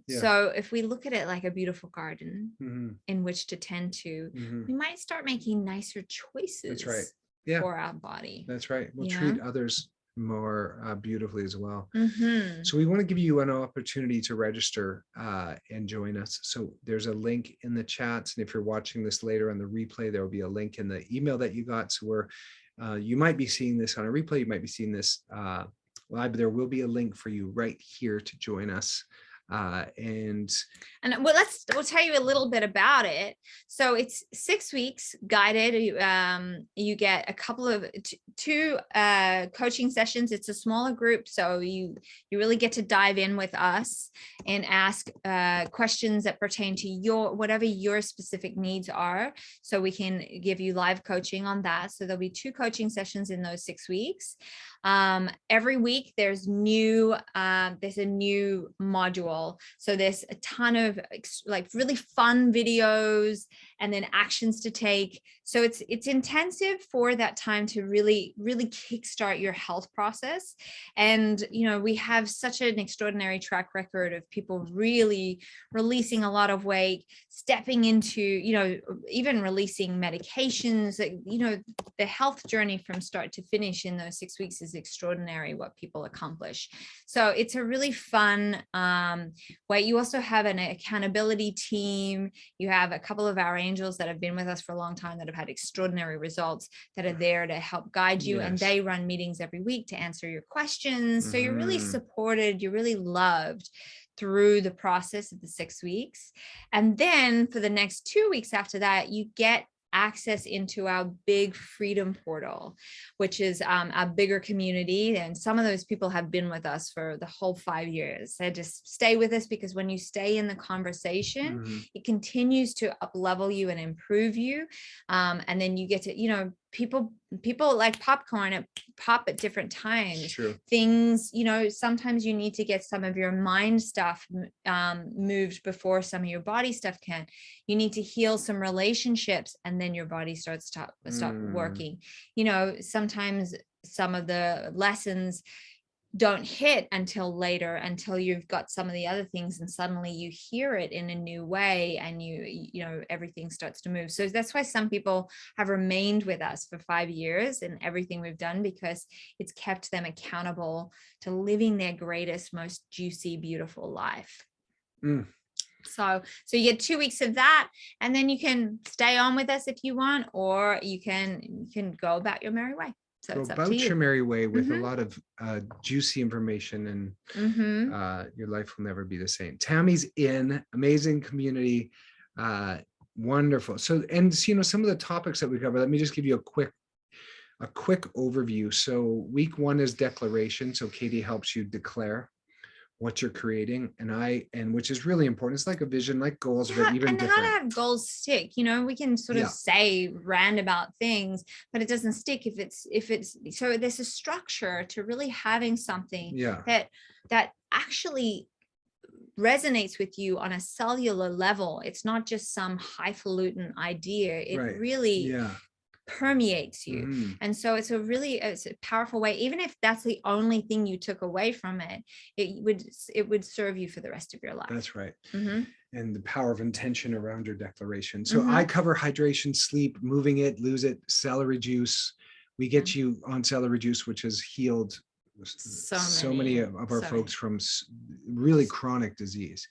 So if we look at it like a beautiful garden in which to tend to, we might start making nicer choices. That's right. For our body. That's right. We'll treat others more beautifully as well. So we want to give you an opportunity to register and join us. So there's a link in the chats, and if you're watching this later on the replay, there will be a link in the email that you got. So you might be seeing this on a replay, you might be seeing this live, but there will be a link for you right here to join us. And we'll tell you a little bit about it. So it's 6 weeks guided. You get a couple of two coaching sessions. It's a smaller group, so you really get to dive in with us and ask questions that pertain to whatever your specific needs are, so we can give you live coaching on that. So there'll be 2 coaching sessions in those 6 weeks. Every week there's a new module. So there's a ton of like really fun videos and then actions to take. So it's intensive for that time to really, really kickstart your health process. And, we have such an extraordinary track record of people really releasing a lot of weight, stepping into, even releasing medications. The health journey from start to finish in those 6 weeks is extraordinary, what people accomplish. So it's a really fun way. You also have an accountability team. You have a couple of our angels that have been with us for a long time that have had extraordinary results, that are there to help guide you. And they run meetings every week to answer your questions. So you're really supported, you're really loved through the process of the 6 weeks. And then for the next 2 weeks after that, you get access into our big freedom portal, which is our bigger community. And some of those people have been with us for the whole 5 years. They just stay with us because when you stay in the conversation, it continues to up level you and improve you. And then you get to, you know, people like popcorn at pop at different times. True. Things, you know, sometimes you need to get some of your mind stuff moved before some of your body stuff can. You need to heal some relationships, and then your body starts to stop working. You know, sometimes some of the lessons don't hit until later, until you've got some of the other things, and suddenly you hear it in a new way, and you know, everything starts to move. So that's why some people have remained with us for 5 years and everything we've done, because it's kept them accountable to living their greatest, most juicy, beautiful life. So you get 2 weeks of that, and then you can stay on with us if you want, or you can go about your merry way. So go about your merry way with a lot of juicy information, and your life will never be the same. Tammy's in amazing community, wonderful. So, and you know, some of the topics that we cover, let me just give you a quick overview. So week 1 is declaration. So Katie helps you declare what you're creating, and which is really important. It's like a vision, like goals, but even different. How to have goals stick. You know, we can sort of say roundabout things, but it doesn't stick if it's so there's a structure to really having something that actually resonates with you on a cellular level. It's not just some highfalutin idea. It really permeates you. And so it's a powerful way. Even if that's the only thing you took away from it, it would serve you for the rest of your life. That's right. And the power of intention around your declaration. So I cover hydration, sleep, moving it, lose it, celery juice. We get you on celery juice, which has healed so many of our folks from really chronic disease.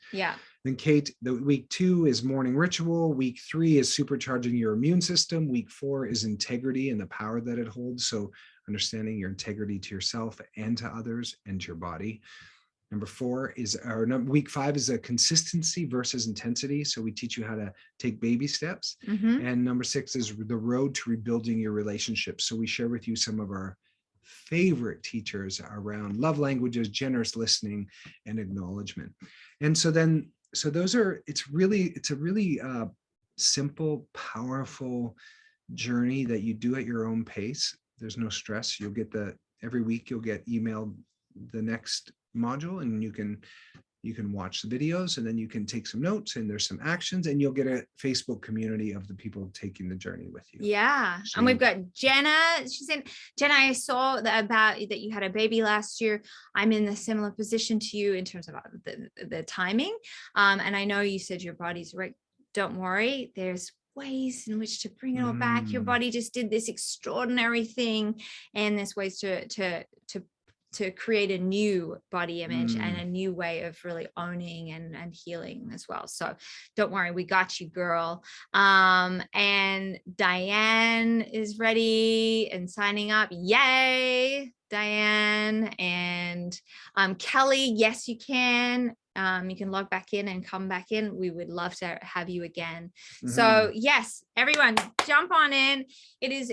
Then Kate, the week 2 is morning ritual. Week 3 is supercharging your immune system. Week 4 is integrity and the power that it holds. So understanding your integrity to yourself and to others and to your body. Number 4 is week 5 is a consistency versus intensity. So we teach you how to take baby steps. And number 6 is the road to rebuilding your relationships. So we share with you some of our favorite teachers around love languages, generous listening, and acknowledgement. And so it's a really simple, powerful journey that you do at your own pace. There's no stress. You'll get every week you'll get emailed the next module, and you can watch the videos, and then you can take some notes, and there's some actions, and you'll get a Facebook community of the people taking the journey with you. So, and we've got Jenna. She's in. Jenna, I saw about that you had a baby last year. I'm in a similar position to you in terms of the timing. And I know you said your body's right. Don't worry. There's ways in which to bring it all back. Your body just did this extraordinary thing, and there's ways to create a new body image and a new way of really owning and healing as well. So don't worry, we got you, girl. And Diane is ready and signing up. Yay, Diane. And Kelly, yes, you can. You can log back in and come back in. We would love to have you again. So yes, everyone jump on in. It is,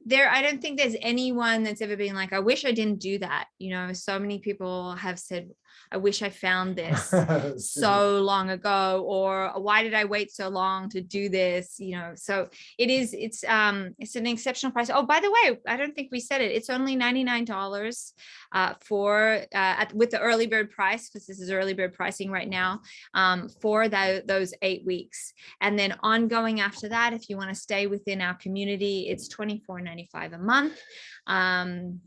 I don't think there's anyone that's ever been like, I wish I didn't do that. You know, so many people have said, I wish I found this so long ago, or why did I wait so long to do this? You know, so it's an exceptional price. Oh, by the way, I don't think we said it. It's only $99 with the early bird price, because this is early bird pricing right now, for those 8 weeks. And then ongoing after that, if you want to stay within our community, it's $24.95 a month. And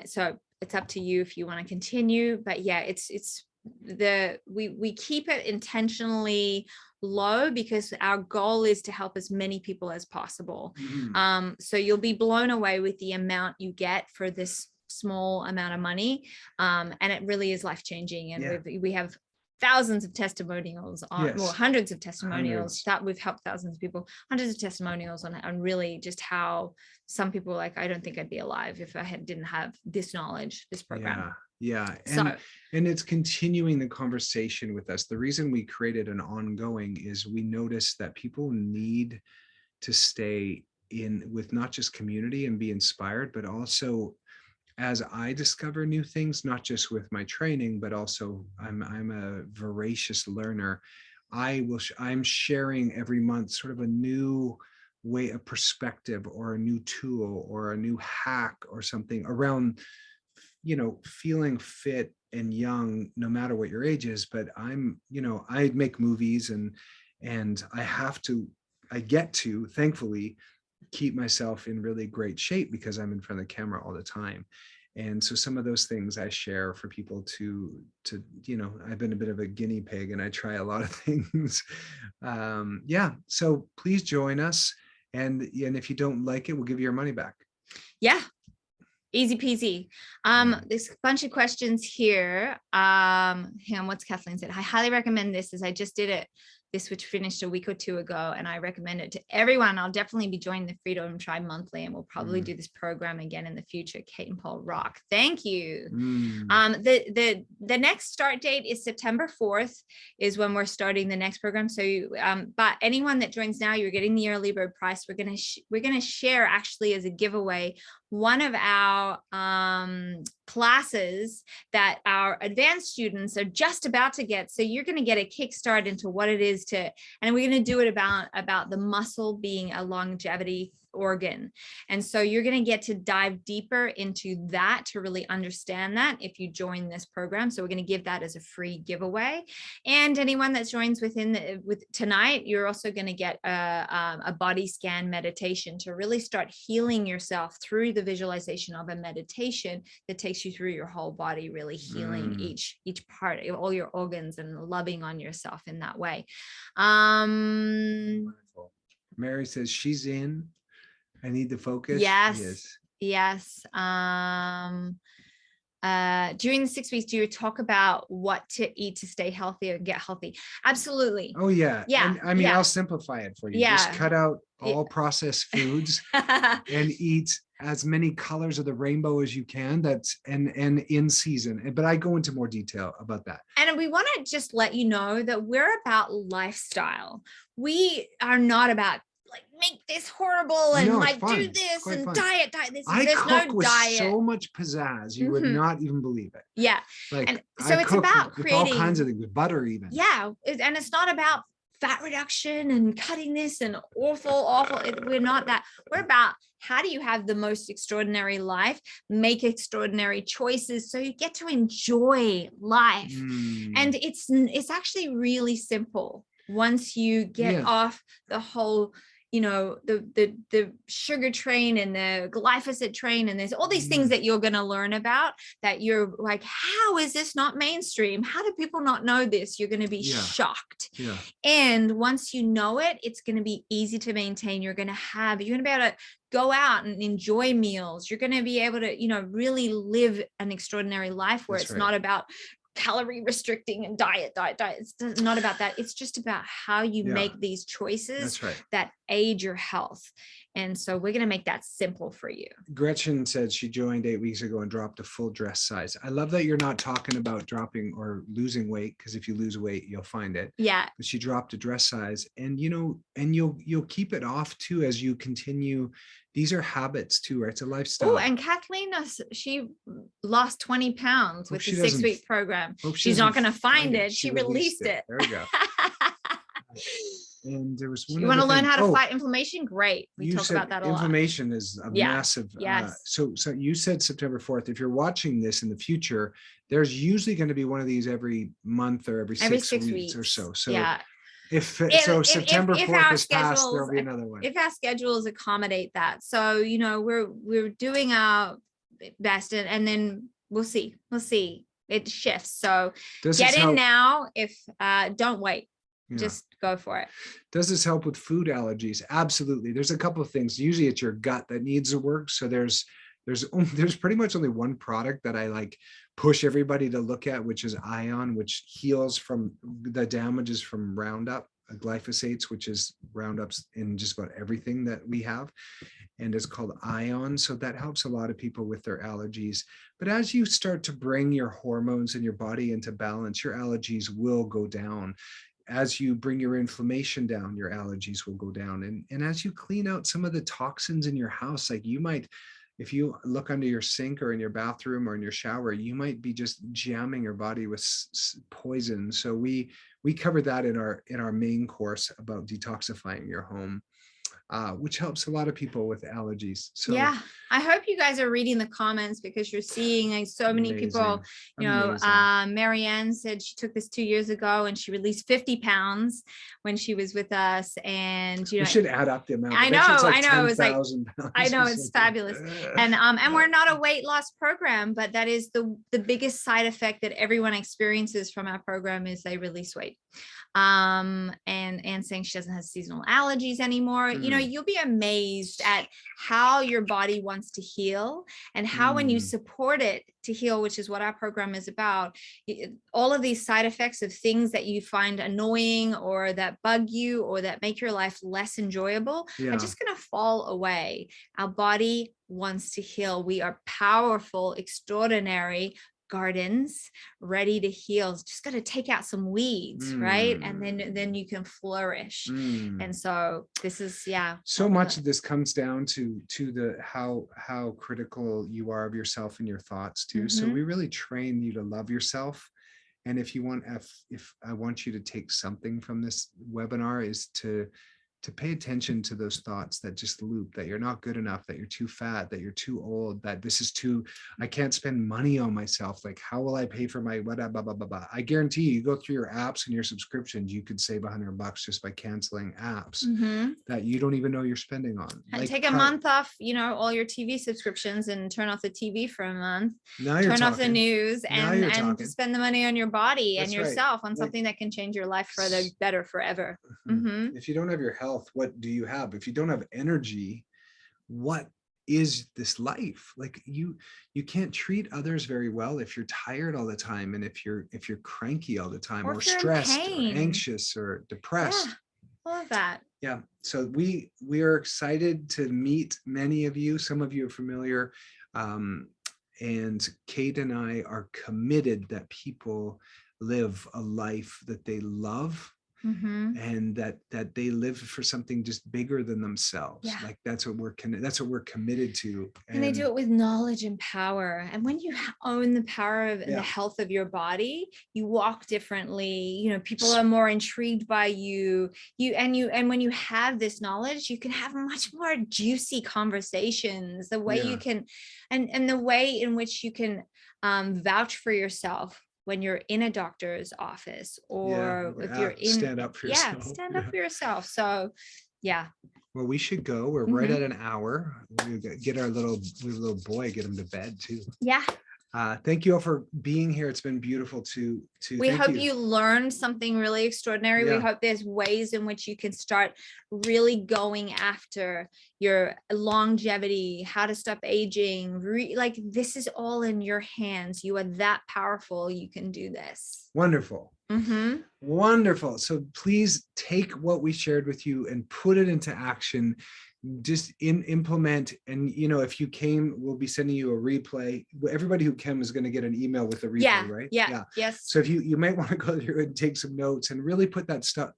so it's up to you if you want to continue, but yeah, we keep it intentionally low because our goal is to help as many people as possible. So you'll be blown away with the amount you get for this small amount of money. And it really is life-changing. And we have thousands of testimonials hundreds of testimonials that we've helped thousands of people, hundreds of testimonials on really just how some people are like, I don't think I'd be alive if I didn't have this knowledge, this program. And it's continuing the conversation with us. The reason we created an ongoing is we noticed that people need to stay in with not just community and be inspired, but also as I discover new things, not just with my training, but also I'm a voracious learner. I'm sharing every month sort of a new way, a perspective, or a new tool, or a new hack, or something around, feeling fit and young, no matter what your age is. But I make movies, and I get to, thankfully, keep myself in really great shape because I'm in front of the camera all the time. And so some of those things I share for people to, I've been a bit of a guinea pig and I try a lot of things. Yeah. So please join us. And if you don't like it, we'll give you your money back. Yeah. Easy peasy. There's a bunch of questions here. Hang on, what's Kathleen said? I highly recommend this, as I just did it. This, which finished a week or two ago, and I recommend it to everyone. I'll definitely be joining the Freedom Tribe monthly, and we'll probably do this program again in the future. Kate and Paul rock. Thank you. The next start date is September 4th is when we're starting the next program. So, but anyone that joins now, you're getting the early bird price. We're gonna share, actually, as a giveaway, one of our classes that our advanced students are just about to get. So you're going to get a kickstart into what it is to, and we're going to do it about the muscle being a longevity organ. And so you're going to get to dive deeper into that to really understand that if you join this program. So we're going to give that as a free giveaway. And anyone that joins with tonight, you're also going to get a body scan meditation to really start healing yourself through the visualization of a meditation that takes you through your whole body, really healing each part, all your organs, and loving on yourself in that way. Mary says she's in. I need the focus. Yes. During the 6 weeks, do you talk about what to eat to stay healthy or get healthy? Absolutely. Oh yeah. Yeah. And I'll simplify it for you. Yeah. Just cut out all processed foods and eat as many colors of the rainbow as you can. That's and in season. But I go into more detail about that. And we want to just let you know that we're about lifestyle. We are not about make this horrible and do this and diet this. I cook with so much pizzazz, you would not even believe it. Yeah. And so it's about creating all kinds of things, with butter even. Yeah. And it's not about fat reduction and cutting this and awful. We're not that. We're about, how do you have the most extraordinary life, make extraordinary choices so you get to enjoy life. And it's actually really simple once you get off the whole, the sugar train and the glyphosate train, and there's all these things that you're going to learn about that you're like, how is this not mainstream? How do people not know this? You're going to be shocked. And once you know it, it's going to be easy to maintain. You're going to be able to go out and enjoy meals. You're going to be able to, really live an extraordinary life where it's not about calorie restricting and diet. It's not about that. It's just about how you make these choices that aid your health. And so we're going to make that simple for you. Gretchen said she joined 8 weeks ago and dropped a full dress size. I love that you're not talking about dropping or losing weight, because if you lose weight, you'll find it. Yeah. But she dropped a dress size, and you'll keep it off too as you continue. These are habits too, right? It's a lifestyle. Oh, and Kathleen, she lost 20 pounds with the 6-week program. She's not going to find it. She released it. There we go. And there was one. You want to learn how to fight inflammation? Great. We talk about that a lot. Inflammation is a massive. So you said September 4th. If you're watching this in the future, there's usually going to be one of these every month or every 6 weeks or so. So if September 4th is passed, there'll be another one. If our schedules accommodate that. So, we're doing our best, and then we'll see. It shifts. So get in now. If don't wait. Just go for it. Does this help with food allergies? Absolutely. There's a couple of things. Usually it's your gut that needs to work. So there's pretty much only one product that I push everybody to look at, which is Ion, which heals from the damages from Roundup, glyphosates, which is Roundups in just about everything that we have. And it's called Ion. So that helps a lot of people with their allergies. But as you start to bring your hormones in your body into balance, your allergies will go down. as you bring your inflammation down, your allergies will go down. And as you clean out some of the toxins in your house, like you might, if you look under your sink or in your bathroom or in your shower, you might be just jamming your body with poison. So we covered that in our main course about detoxifying your home, which helps a lot of people with allergies. So yeah, I hope you guys are reading the comments, because you're seeing like so many people, you know, Marianne said she took this 2 years ago and she released 50 pounds when she was with us. And, you know, we should add up the amount. I know, like I know. It was like, pounds I know, it's fabulous. And we're not a weight loss program, but that is the biggest side effect that everyone experiences from our program is they release weight. And saying she doesn't have seasonal allergies anymore. You know, you'll be amazed at how your body wants to heal, and how when you support it to heal, which is what our program is about, all of these side effects of things that you find annoying or that bug you or that make your life less enjoyable are just going to fall away. Our body wants to heal. We are powerful, extraordinary gardens ready to heal. It's just got to take out some weeds, right? And then you can flourish. And so this is, so much of this comes down to the how critical you are of yourself and your thoughts too. So we really train you to love yourself. And if you want, if I want you to take something from this webinar, is to pay attention to those thoughts that just loop, that you're not good enough, that you're too fat, that you're too old, that this is too, I can't spend money on myself. Like, how will I pay for my blah, blah, blah, blah, blah. I guarantee you go through your apps and your subscriptions, you could save $100 just by canceling apps that you don't even know you're spending on. And like, take a month off, you know, all your TV subscriptions and turn off the TV for a month. Now you're turn talking. off the news and spend the money on your body. That's and yourself right. on something that can change your life for the better forever. If you don't have your health, what do you have? If you don't have energy, what is this life? Like, you can't treat others very well if you're tired all the time, and if you're cranky all the time, or stressed or anxious or depressed. All of that. Yeah. So we are excited to meet many of you. Some of you are familiar, and Kate and I are committed that people live a life that they love, and that they live for something just bigger than themselves. Like, that's what we're committed to. And they do it with knowledge and power. And when you own the power of the health of your body, you walk differently. You know, people are more intrigued by you. And when you have this knowledge, you can have much more juicy conversations. The way you can, and the way in which you can vouch for yourself when you're in a doctor's office, or if you're in, stand up for yourself. Stand up for yourself. So, well, we should go. We're right at an hour. We get our little boy, get him to bed too. Thank you all for being here. It's been beautiful to we hope you learned something really extraordinary. We hope there's ways in which you can start really going after your longevity, how to stop aging. Like, this is all in your hands. You are that powerful. You can do this. Wonderful. Wonderful. So please take what we shared with you and put it into action. Just implement. And, you know, if you came, we'll be sending you a replay. Everybody who came is going to get an email with a replay, right? Yes. So if you might want to go through and take some notes and really put that stuff,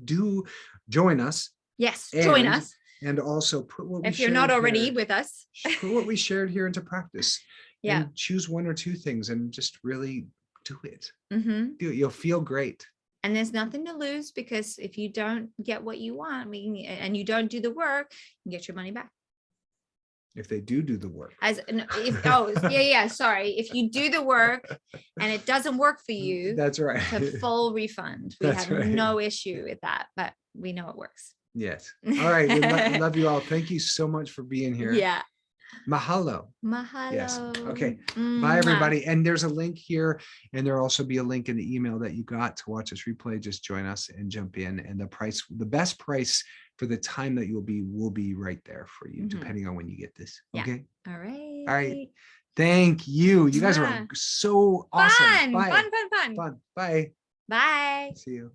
do join us. Yes, join us. And also put what if you're not already with us, put what we shared here into practice. And choose one or two things and just really do it. Do it. You'll feel great. And there's nothing to lose, because if you don't get what you want, and you don't do the work, you get your money back. If they do the work. Sorry. If you do the work and it doesn't work for you, that's right. It's a full refund. We have no issue with that, but we know it works. Yes. All right. We love you all. Thank you so much for being here. Mahalo. Yes. Okay. Bye, everybody. And there's a link here, and there'll also be a link in the email that you got to watch this replay. Just join us and jump in. And the best price for the time that will be right there for you, depending on when you get this. Okay. All right. All right. Thank you. You guys were so awesome. Fun. Fun. Bye. Bye. See you.